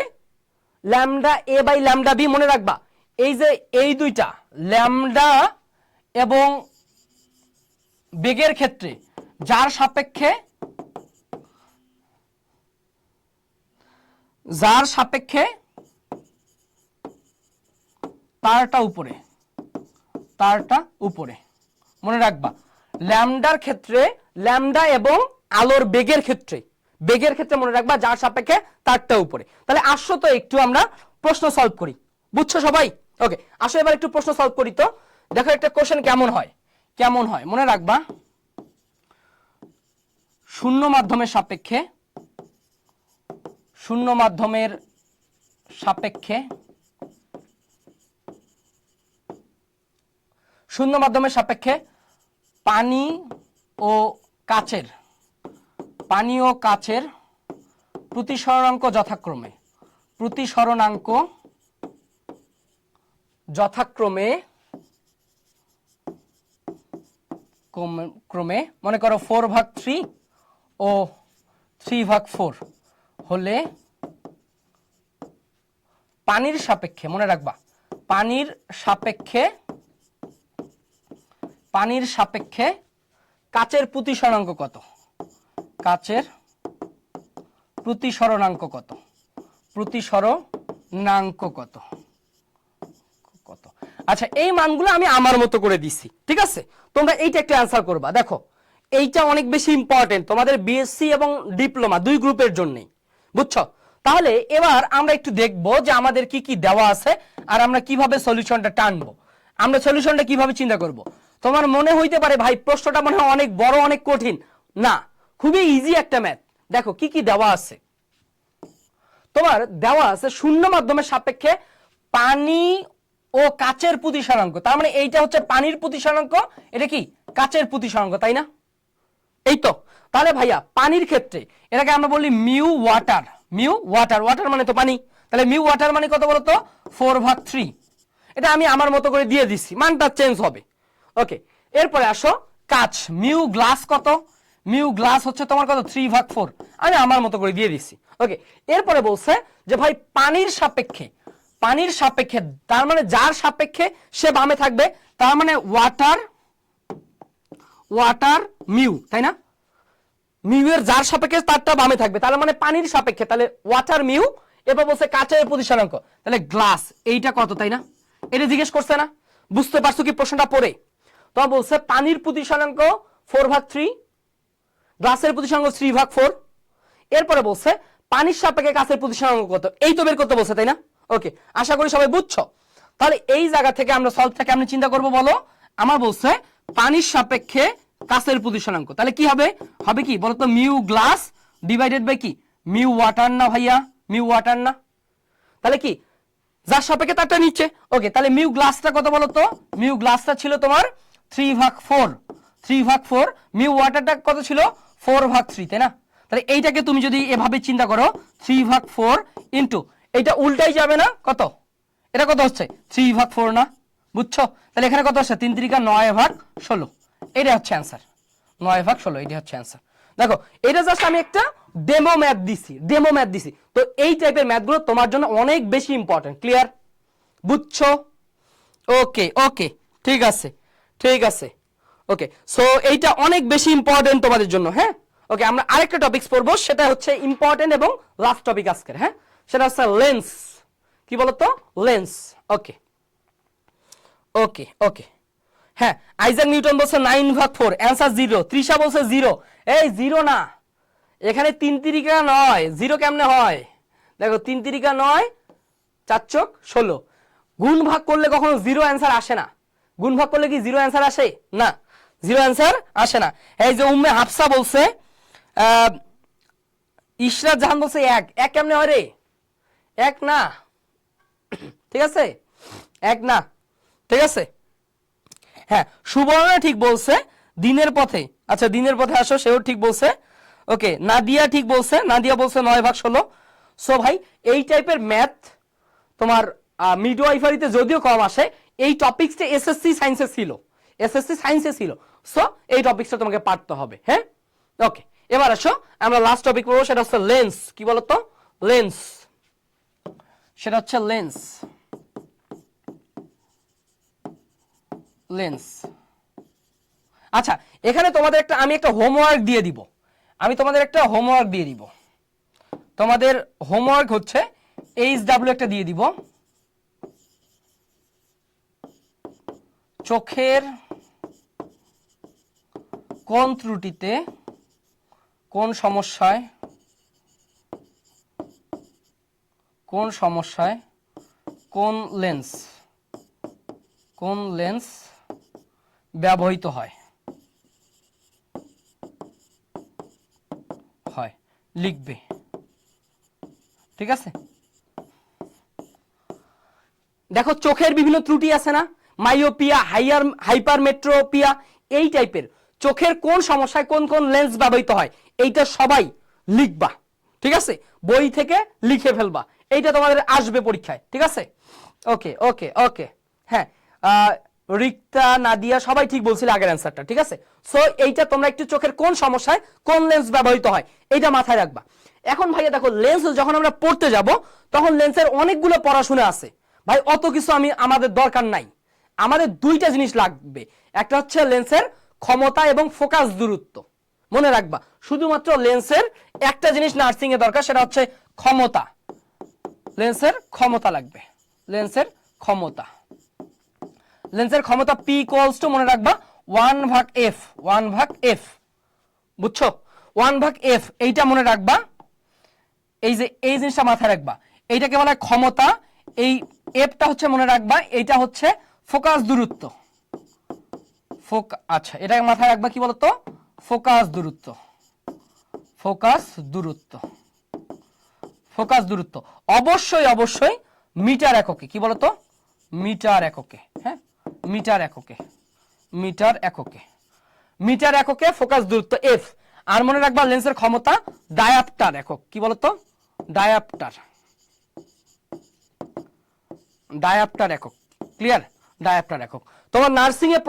lambda A by lambda B. মনে রাখবা এই যে এই দুইটা ল্যামডা এবং বেগের ক্ষেত্রে যার সাপেক্ষে তারটা উপরে, মনে রাখবা ল্যামডার ক্ষেত্রে, ল্যামডা এবং আলোর বেগের ক্ষেত্রে মনে রাখবা যার সাপেক্ষে তারটা উপরে। তাহলে আসো তো একটু আমরা প্রশ্ন সলভ করি। বুঝছো সবাই? ওকে, আসো এবার একটু প্রশ্ন সলভ করি। তো দেখো একটা কোশ্চেন কেমন হয় মনে রাখবা। শূন্য মাধ্যমের সাপেক্ষে পানি ও কাচের প্রতিসরণাঙ্ক যথাক্রমে মনে করো 4/3 ও 3/4 হলে পানির সাপেক্ষে, মনে রাখবা পানির সাপেক্ষে কাচের প্রতিসরণাঙ্ক কত? আচ্ছা এই মানগুলো আমি আমার মতো করে দিছি, ঠিক আছে? তোমরা এইটা একটা অ্যান্সার করবা। দেখো এইটা অনেক বেশি ইম্পর্টেন্ট তোমাদের বিএসসি এবং ডিপ্লোমা দুই গ্রুপের জন্যই, বুঝছো? তাহলে এবার আমরা একটু দেখবো যে আমাদের কি কি দেওয়া আছে আর আমরা কিভাবে সলিউশনটা টানবো। আমরা সলিউশনটা কিভাবে চিন্তা করব। তোমার মনে হইতে পারে ভাই প্রশ্নটা মনে হয় অনেক বড়, অনেক কঠিন। না, খুবই ইজি একটা ম্যাথ। দেখো কি কি দেওয়া আছে। তোমার দেওয়া আছে শূন্য মাধ্যমের সাপেক্ষে পানি ও কাচের প্রতিসরণাঙ্ক। তার মানে এইটা হচ্ছে পানির প্রতিসরণাঙ্ক, এটা কি কাচের প্রতিসরণাঙ্ক, তাই না? এই তো। তাহলে ভাইয়া পানির ক্ষেত্রে এটাকে আমরা বলি মিউ ওয়াটার। ওয়াটার মানে তো পানি। তাহলে মিউ ওয়াটার মানে কত বলতো? 4/3। এটা আমি আমার মতো করে দিয়ে দিছি, মানটা চেঞ্জ হবে। ওকে, এরপরে আসো কাচ। মিউ গ্লাস কত? মিউ গ্লাস হচ্ছে তোমার কত? 3/4। আমি আমার মতো করে দিয়ে দিছি। ওকে, এরপরে বলছে যে ভাই পানির সাপেক্ষে তার মানে যার সাপেক্ষে সে বামে থাকবে, তার মানে ওয়াটার মিউ, তাই না? মিউ এর যার সাপেক্ষে তারটা বামে থাকবে, তাহলে মানে পানির সাপেক্ষে, তাহলে ওয়াটার মিউ। এবার বলছে কাচের প্রতিসরণাঙ্ক, তাহলে গ্লাস এইটা কত, তাই না? এটা জিজ্ঞেস করছে না? বুঝতে পারছো কি প্রশ্নটা পড়ে? তো বলছে পানির প্রতিসরণাঙ্ক 4/3, গ্লাসের প্রতিসরণাঙ্ক 3/4। এরপরে বলছে পানির সাপেক্ষে কাছের প্রতিসরাঙ্ক কত, এই তো বের করতে বলছে, তাই না? ওকে, আশা করি সবাই বুঝছো। তাহলে এই জায়গা থেকে আমরা সলভটা কেমনে চিন্তা করব বলো? আমার বলছে পানির সাপেক্ষে কাছের প্রতিসরাঙ্ক, তাহলে কি হবে? হবে কি বলতো, মিউ গ্লাস ডিভাইডেড বাই কি, মিউ ওয়াটার না ভাইয়া, মিউ ওয়াটার না? তাহলে কি যার সাপেক্ষে তারটা নিচ্ছে। ওকে, তাহলে মিউ গ্লাসটা কত বলো তো? মিউ গ্লাসটা ছিল তোমার 3/4, 3/4। মিউ ওয়াটারটা কত ছিল? 4/3, তাই না? তাহলে এইটাকে তুমি যদি এভাবে চিন্তা করো 3/4 ইন্টু, এইটা উল্টাই যাবে না, কত এটা কত হচ্ছে 3/4 না? বুঝছো? তাহলে এখানে কত হচ্ছে 3 × 9/16, এটা হচ্ছে অ্যান্সার, 9/16, এটা হচ্ছে অ্যান্সার। দেখো এটা জাস্ট আমি একটা ডেমো ম্যাথ দিছি, তো এই টাইপের ম্যাথগুলো তোমার জন্য অনেক বেশি ইম্পর্টেন্ট। ক্লিয়ার? বুঝছো? ওকে ওকে, ঠিক আছে ঠিক আছে। ওকে, সো এইটা অনেক বেশি ইম্পর্টেন্ট তোমাদের জন্য। হ্যাঁ, ওকে, আমরা আরেকটা টপিকস পড়বো, সেটা হচ্ছে ইম্পর্টেন্ট এবং লাস্ট টপিক আজকের। হ্যাঁ, সেটা হচ্ছে লেন্স। কি বলতো? লেন্স। ওকে ওকে ওকে, হ্যাঁ, আইজাক নিউটন বলছে 9/4, অ্যান্সার 0। তৃষা বলছে 0, এই 0 না, এখানে 3 × 9, 0 কেমনে হয়? দেখো 3 × 9, 4 × 16, গুণ ভাগ করলে কখনো 0 অ্যান্সার আসে না। গুণ ভাগ করলে কি 0 অ্যান্সার আসে না? 0 অ্যান্সার আসে না। এই যে উম্মে হাফসা বলছে, ইশরাত জাহান বলছে 1, 1 কেমনে হয় রে? 1 না, ঠিক আছে, 1 না, ঠিক আছে। হ্যাঁ, সুবর্ণা ঠিক বলছে দিনের পথে, আচ্ছা দিনের পথে আসো, সেও ঠিক বলছে। ওকে, নাদিয়া ঠিক বলছে, নাদিয়া বলছে 9/16। সো ভাই এই টাইপের ম্যাথ তোমার মিডওয়াইফারিতে যদিও কম আসে, এই টপিকসটা এসএসসি সায়েন্সে ছিল, সো এই টপিকসটা তোমাকে পারতে হবে। হ্যাঁ, ওকে, এবার আসো আমরা লাস্ট টপিক পড়বো, সেটা হচ্ছে লেন্স। কি বলতো? লেন্স, সেটা হচ্ছে লেন্স। লেন্স, আচ্ছা এখানে তোমাদের আমি একটা হোমওয়ার্ক দিয়ে দিব, তোমাদের হোমওয়ার্ক হচ্ছে HW একটা দিয়ে দিব, চোখের কোন ত্রুটিতে, কোন সমস্যায় কোন লেন্স ব্যবহৃত হয় লিখবে, ঠিক আছে? দেখো চোখের বিভিন্ন ত্রুটি আছে না, মাইওপিয়া, হাইপারমেট্রোপিয়া, এই টাইপের চোখের কোন সমস্যায় কোন কোন লেন্স ব্যবহৃত হয়, এইটা সবাই লিখবা, ঠিক আছে? বই থেকে লিখে ফেলবা, এইটা তোমাদের আসবে পরীক্ষায়, ঠিক আছে? ওকে ওকে ওকে, হ্যাঁ, রিক্তা, নাদিয়া সবাই ঠিক বলছিল আগের অ্যান্সারটা, ঠিক আছে? সো এইটা তোমরা একটু চোখের কোন সমস্যায় কোন লেন্স ব্যবহৃত হয় এইটা মাথায় রাখবা। এখন ভাইয়া দেখো লেন্স যখন আমরা পড়তে যাব তখন লেন্সের অনেকগুলো পড়াশোনা আছে ভাই, অত কিছু আমাদের দরকার নাই। আমাদের দুইটা জিনিস লাগবে, একটা হচ্ছে লেন্সের ক্ষমতা এবং ফোকাস দূরত্ব। মনে রাখবা শুধুমাত্র লেন্সের একটা জিনিস নার্সিং এ দরকার, সেটা হচ্ছে ক্ষমতা। লেন্সের ক্ষমতা লাগবে, লেন্সের ক্ষমতা P = মনে রাখবা 1/f, 1/f, বুঝছো? 1/f, এইটা মনে রাখবা, এই যে এই জিনিসটা মাথায় রাখবা, এইটাকে বলা হয় ক্ষমতা, এই এফটা হচ্ছে মনে রাখবা, এইটা হচ্ছে ফোকাস দূরত্ব। আচ্ছা এটাকে মাথায় রাখবা, কি বলতো? ফোকাস দূরত্ব অবশ্যই মিটার এককে, কি বলতো? মিটার এককে। হ্যাঁ, মিটার এককে ফোকাস দূরত্ব এফ। আর মনে রাখবা লেন্সের ক্ষমতা ডায়াপ্টার একক, কি বলতো? ডায়াপ্টার একক। ক্লিয়ার? ডায়াপ্টার একক। তোমার নার্সিং এ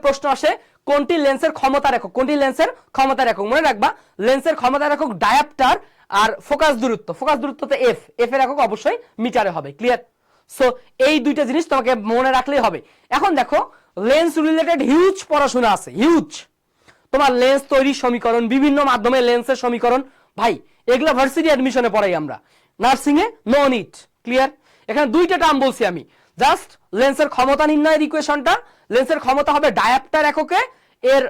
প্রশ্ন আসে কোনটি লেন্সের ক্ষমতার একক, মনে রাখবা লেন্সের ক্ষমতার একক ডায়াপ্টার, আর ফোকাস দূরত্বতে এফ এর একক অবশ্যই মিটারে হবে। ক্লিয়ার? সো এই দুইটা জিনিস তোমাকে মনে রাখলেই হবে। এখন দেখো লেন্স রিলেটেড হিউজ পড়াশোনা আছে, হিউজ। তোমার লেন্স তৈরির সমীকরণ, বিভিন্ন মাধ্যমে লেন্সের সমীকরণ, ভাই এগুলা ভার্সিটি অ্যাডমিশনে পড়াই আমরা, নার্সিং এ নো নিড। ক্লিয়ার? এখানে দুইটা টার্ম বলছি আমি, জাস্ট লেন্সের ক্ষমতা নির্ণয়ের ইকুয়েশনটা, লেন্সের ক্ষমতা হবে ডায়াপ্টার এককে, এর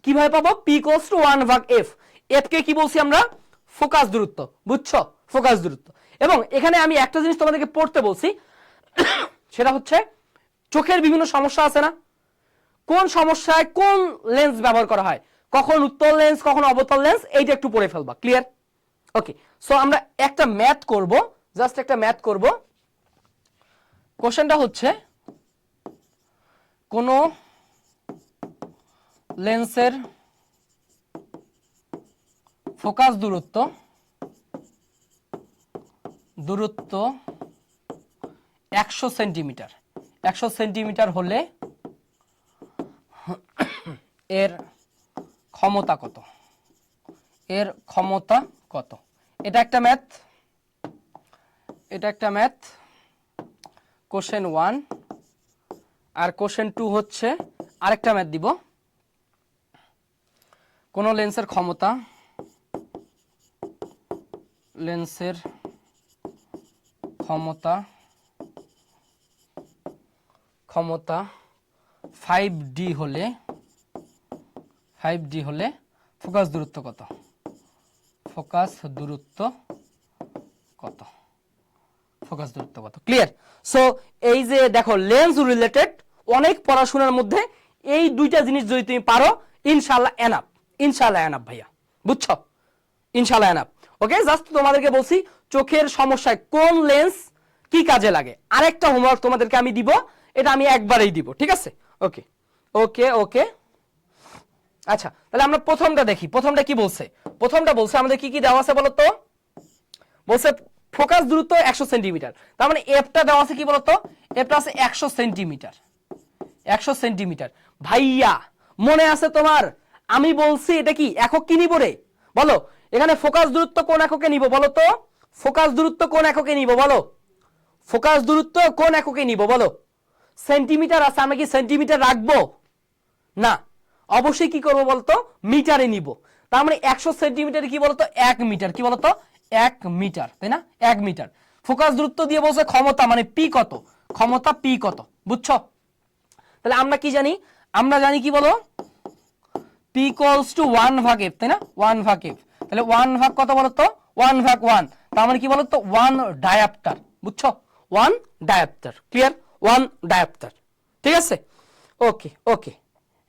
কিভাবে পাবো? P = 1/f, এফ কে কি বলছি আমরা? ফোকাস দূরত্ব, বুঝছো? ফোকাস দূরত্ব। এবং এখানে আমি একটা জিনিস তোমাদেরকে পড়তে বলছি, সেটা হচ্ছে চোখের বিভিন্ন সমস্যা আছে না, কোন সমস্যায় কোন লেন্স ব্যবহার করা হয়, কখন উত্তল লেন্স কখন অবতল লেন্স, এইটা একটু পড়ে ফেলবা। ক্লিয়ার? ওকে, সো আমরা একটা ম্যাথ করব, জাস্ট একটা ম্যাথ করব। কোশ্চেনটা হচ্ছে কোন লেন্সের ফোকাস দূরত্ব 100 সেন্টিমিটার, 100 সেন্টিমিটার হলে এর ক্ষমতা কত, এর ক্ষমতা কত। এটা একটা ম্যাথ, এটা একটা ম্যাথ, কোশ্চেন 1। আর কোশ্চেন 2 হচ্ছে আরেকটা ম্যাথ দিব, কোন লেন্সের ক্ষমতা, লেন্সের ক্ষমতা 5D হলে, 5D হলে ফোকাস দূরত্ব কত, ফোকাস দূরত্ব কত, ফোকাস দূরত্ব কত। ক্লিয়ার? সো এই যে দেখো লেন্স রিলেটেড অনেক পড়াশোনার মধ্যে এই দুইটা জিনিস যদি তুমি পারো, ইনশাআল্লাহ এনাফ, ইনশাআল্লাহ এনাফ ভাইয়া, বুঝছো? ইনশাআল্লাহ এনাফ। ওকে, জাস্ট তোমাদেরকে বলছি চোখের সমস্যায় কোন লেন্স কি কাজে লাগে। আরেকটা হোমওয়ার্ক তোমাদেরকে আমি দিব, এটা আমি একবারেই দিব, ঠিক আছে? ওকে ওকে ওকে, আচ্ছা তাহলে আমরা প্রথমটা দেখি। প্রথমটা কি বলছে? প্রথমটা বলছে আমাদের কি কি দেওয়া আছে বলতো? বলছে ফোকাস দূরত্ব 100 সেন্টিমিটার, তার মানে এফটা দেওয়া আছে কি বলতো? এফটা আছে 100 সেন্টিমিটার, 100 সেন্টিমিটার। ভাইয়া মনে আছে তোমার? আমি বলছি এটা কি একক কি নিব রে, বলো? এখানে ফোকাস দূরত্ব কোন এককে নিব বলো তো? ফোকাস দূরত্ব কোন এককে নিব বলো? ফোকাস দূরত্ব কোন এককে নিব বলো? সেন্টিমিটার আছে, আমরা কি সেন্টিমিটার রাখবো না? অবশ্যই কি করবো বলতো? মিটারে নিব। তার মানে 100 সেন্টিমিটার কি বলতো? 1 মিটার। কি বলতো? 1 মিটার, তাই না? 1 মিটার। ফোকাস দূরত্ব দিয়ে বলছে ক্ষমতা, মানে পি কত, ক্ষমতা পি কত, বুঝছো? তাহলে আমরা কি জানি? আমরা জানি কি বলো? পি ইকুয়ালস টু 1 ভাগ এফ, তাই না? 1 ভাগ এফ। তাহলে 1 ভাগ কত বলতো? 1 ভাগ 1, তার মানে কি বলতো? 1 ডায়াপ্টার, বুঝছো? 1 ডায়াপ্টার। ক্লিয়ার? 1 ডায়াপ্টার, ঠিক আছে? ওকে ওকে,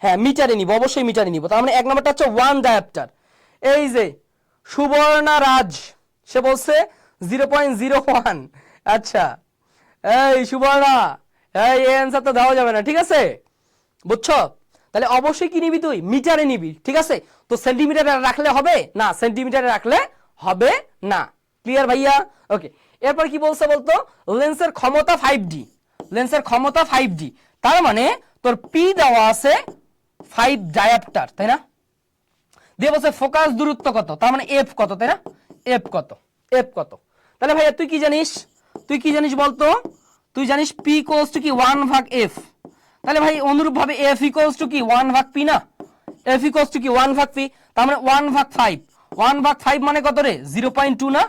হ্যাঁ মিটারে নিব, অবশ্যই মিটারে নিব। তার মানে এক নম্বরটা হচ্ছে 1 ডায়াপ্টার। এই যে সুবর্ণা রাজ, সে বলছে 0.01। আচ্ছা এই সুবর্ণা, এই অ্যান্সার তো দেওয়া যাবে না, ঠিক আছে? বুঝছো? তাহলে অবশ্যই কি নিবি তুই? মিটারে নিবি, ঠিক আছে? তো সেন্টিমিটারে রাখলে হবে না, সেন্টিমিটারে রাখলে হবে না। ক্লিয়ার ভাইয়া? ওকে, এরপর কি বলছে বলতো? লেন্সের ক্ষমতা 5D, লেন্সের ক্ষমতা 5D, তার মানে তোর পি দেওয়া আছে 5 ডায়াপ্টার, তাই না? দিয়ে বলছে ফোকাস দূরত্ব কত, তার মানে এফ কত, তাই না? এফ কত, এফ কত। তাহলে ভাইয়া তুই কি জানিস? তুই কি জানিস বলতো? তুই জানিস পি ইকুয়ালস টু কি 1 ভাগ এফ। তাহলে ভাই অনুরূপ ভাবে এফ ইকুয়ালস টু কি 1 ভাগ পি না? এফ ইকুয়ালস টু কি 1 ভাগ পি, তার মানে 1 ভাগ 5। 1 ভাগ 5 মানে কত রে? 0.2 না?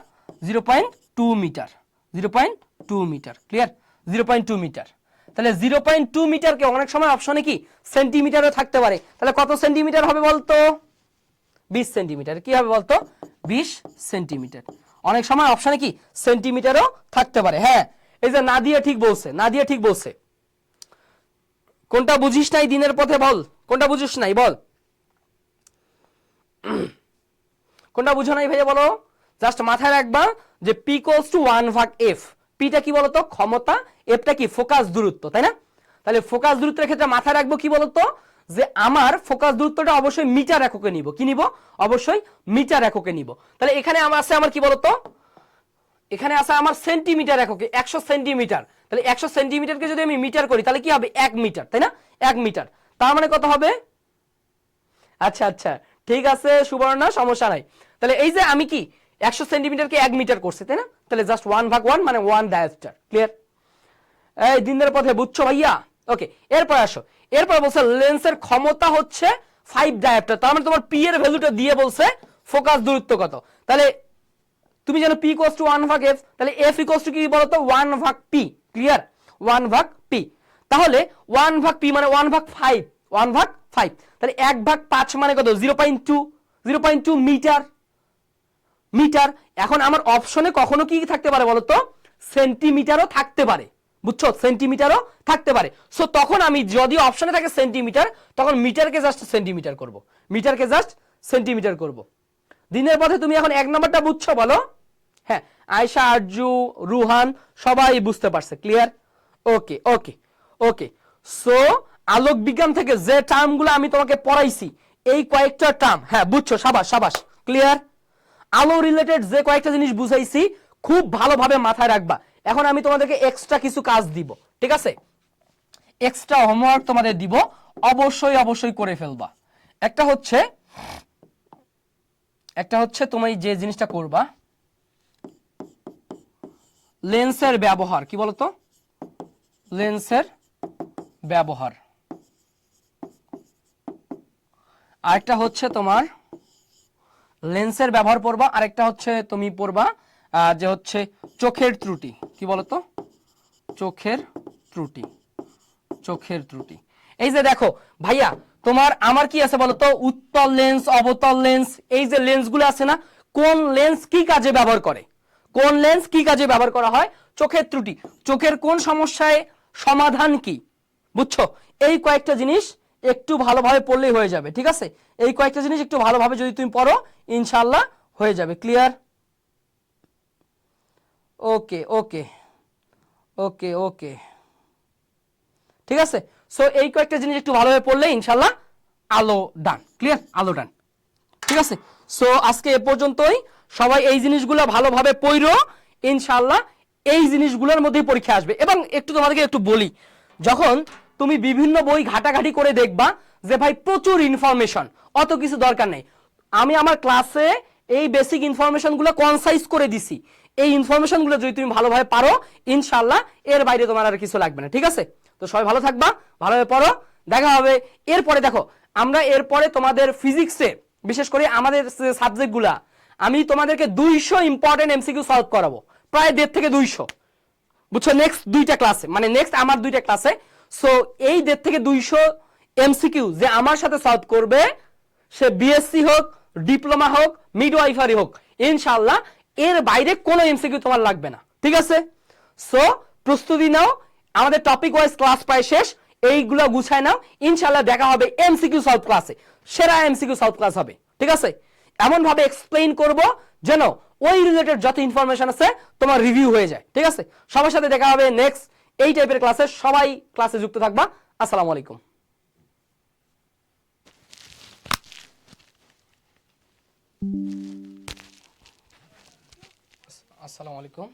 0.2 মিটার, 0.2 মিটার। ক্লিয়ার? 0.2 মিটার। তাহলে 0.2 মিটারকে অনেক সময় অপশনে কি সেন্টিমিটারও থাকতে পারে। তাহলে কত সেন্টিমিটার হবে বলতো? 20 সেন্টিমিটার। কি হবে বলতো? 20 সেন্টিমিটার। অনেক সময় অপশনে কি সেন্টিমিটারও থাকতে পারে। হ্যাঁ, এই যে নাদিয়া ঠিক বলছে, নাদিয়া ঠিক বলছে। কোনটা বুঝিস নাই দিনের পথে বল, কোনটা বুঝিস নাই বল? কোনটা বুঝো নাই ভাইয়া বলো? জাস্ট মাথায় রাখবা যে পি ইকুয়ালস টু 1 ভাগ এফ। পিটা কি বলতো? ক্ষমতা, এফটা কি ফোকাস দূরত্ব, তাই না? তাহলে ফোকাস দূরত্বের ক্ষেত্রে মাথায় রাখবো কি বলতো? যে আমার ফোকাস দূরত্বটা অবশ্যই মিটার এককে নিব। কি নিব? অবশ্যই মিটার এককে নিব। তাহলে এখানে আমার আছে আমার কি বলতো? এখানে আছে আমার সেন্টিমিটার এককে, 100 সেন্টিমিটার। তাহলে 100 সেন্টিমিটারকে যদি আমি মিটার করি তাহলে কি হবে? 1 মিটার, তাই না? 1 মিটার, তার মানে কত হবে? আচ্ছা আচ্ছা ঠিক আছে সুবর্ণা, সমস্যা নাই। তাহলে এই যে আমি কি 100 সেন্টিমিটারকে 1 মিটার করছি, তাই না? তাহলে জাস্ট 1 ভাগ 1 মানে 1 ডায়াপ্টার। ক্লিয়ার? এই দিনের পথে বুঝছো ভাইয়া? ওকে, এরপর আসো। এরপর বলছে লেন্সের ক্ষমতা হচ্ছে 5 ডায়াপ্টার, তার মানে তোমার পি এর ভ্যালুটা দিয়ে বলছে ফোকাস দূরত্ব কত। তাহলে তুমি জানো পি ইকুয়ালস টু 1 ভাগ এফ, তাহলে এফ ইকুয়ালস টু কি বলতো? 1 ভাগ পি। ক্লিয়ার? 1 ভাগ পি। তাহলে 1 ভাগ পি মানে 1 ভাগ 5, 1 ভাগ 5। তাহলে 1 ভাগ 5 মানে কত? 0.2, 0.2 মিটার। মিটার। এখন আমার অপশনে কখনো কি থাকতে পারে বলতো, সেন্টিমিটারও থাকতে পারে, বুঝছো, সেন্টিমিটারও থাকতে পারে। সো তখন আমি যদি অপশনে থাকে সেন্টিমিটার, তখন মিটারকে জাস্ট সেন্টিমিটার করব, মিটারকে জাস্ট সেন্টিমিটার করব। দিনের পথে তুমি এখন 1 নাম্বারটা বুঝছো বলো? হ্যাঁ, আয়শা, আরজু, রুহান সবাই বুঝতে পারছে, ক্লিয়ার? ওকে ওকে ওকে। সো আলোক বিজ্ঞান থেকে যে টার্মগুলো আমি তোমাকে পড়াইছি, এই কয়েকটা টার্ম, হ্যাঁ বুঝছো, সাবাস সাবাস, ক্লিয়ার। আলো রিলেটেড যে কয়েকটা জিনিস বুঝাইছি খুব ভালোভাবে মাথায় রাখবা। এখন আমি তোমাদেরকে এক্সট্রা কিছু কাজ দিব, ঠিক আছে? এক্সট্রা হোমওয়ার্ক তোমাদের দিব, অবশ্যই অবশ্যই করে ফেলবা। একটা হচ্ছে তুমি যে জিনিসটা করবা, লেন্সের ব্যবহার, কি বলতো, লেন্সের ব্যবহার। আরেকটা হচ্ছে তোমার লেন্সের ব্যবহার পড়বা, আরেকটা হচ্ছে তুমি পড়বা যে হচ্ছে চোখের ত্রুটি, কি বলতো, চোখের ত্রুটি, চোখের ত্রুটি। এই যে দেখো ভাইয়া, তোমার আমার কি আছে বলতো, উত্তল লেন্স, অবতল লেন্স, এই যে লেন্সগুলো আছে না, কোন লেন্স কি কাজে ব্যবহার করে, কোন লেন্স কি কাজে ব্যবহার করা হয়, চোখের ত্রুটি, চোখের কোন সমস্যায় সমাধান কি, বুঝছো? এই কয়েকটা জিনিস একটু ভালোভাবে পড়লেই হয়ে যাবে, ঠিক আছে? এই কয়েকটা জিনিস একটু ভালোভাবে যদি তুমি পড়ো, ইনশাআল্লাহ হয়ে যাবে, ক্লিয়ার? ওকে ওকে ওকে ওকে, ঠিক আছে। সো এই কয়েকটা জিনিস একটু ভালোভাবে পড়লে ইনশাআল্লাহ আলো ডান, ক্লিয়ার, আলো ডান, ঠিক আছে। সো আজকে এ পর্যন্তই, সবাই এই জিনিসগুলো ভালোভাবে পড়ো, ইনশাআল্লাহ এই জিনিসগুলোর মধ্যেই পরীক্ষা আসবে। এবং একটু তোমাদেরকে একটু বলি, যখন তুমি বিভিন্ন বই ঘাটাঘাটি করে দেখবা যে ভাই প্রচুর ইনফরমেশন, অত কিছু দরকার নেই, আমি আমার ক্লাসে এই বেসিক ইনফরমেশনগুলো কনসাইজ করে দিছি, এই ইনফরমেশনগুলো যদি তুমি ভালোভাবে পারো, ইনশাআল্লাহ এর বাইরে তোমার আর কিছু লাগবে না, ঠিক আছে? তো সবাই ভালো থাকবা, ভালোভাবে পড়ো, দেখা হবে। এরপরে দেখো, আমরা এরপরে তোমাদের ফিজিক্সে, বিশেষ করে আমাদের সাবজেক্টগুলা, আমি তোমাদেরকে 200 ইম্পর্টেন্ট এমসিকিউ সলভ করাবো, প্রায় 1.5 থেকে 200, বুঝছো, নেক্সট 2টা ক্লাসে, মানে নেক্সট আমার 2টা ক্লাসে। সো এই 1.5 থেকে 200 এমসিকিউ যে আমার সাথে সলভ করবে, সে বিএসসি হোক, ডিপ্লোমা হোক, মিডওয়াইফারি হোক, ইনশাআল্লাহ এর বাইরে কোনো এমসিকিউ তোমার লাগবে না, ঠিক আছে? সো প্রস্তুতি নাও, আমাদের টপিক ওয়াইজ ক্লাস প্রায় শেষ, এইগুলো গুছায় নাও, ইনশাআল্লাহ দেখা হবে এমসিকিউ সলভ ক্লাসে, সেরা এমসিকিউ সলভ ক্লাস হবে, ঠিক আছে? এমন ভাবে এক্সপ্লেইন করব যেন ওই রিলেটেড যত ইনফরমেশন আছে তোমার রিভিউ হয়ে যায়, ঠিক আছে? সবার সাথে দেখা হবে নেক্সট এই টাইপের ক্লাসে, সবাই ক্লাসে যুক্ত থাকবা। আসসালামু আলাইকুম। আসসালামু আলাইকুম।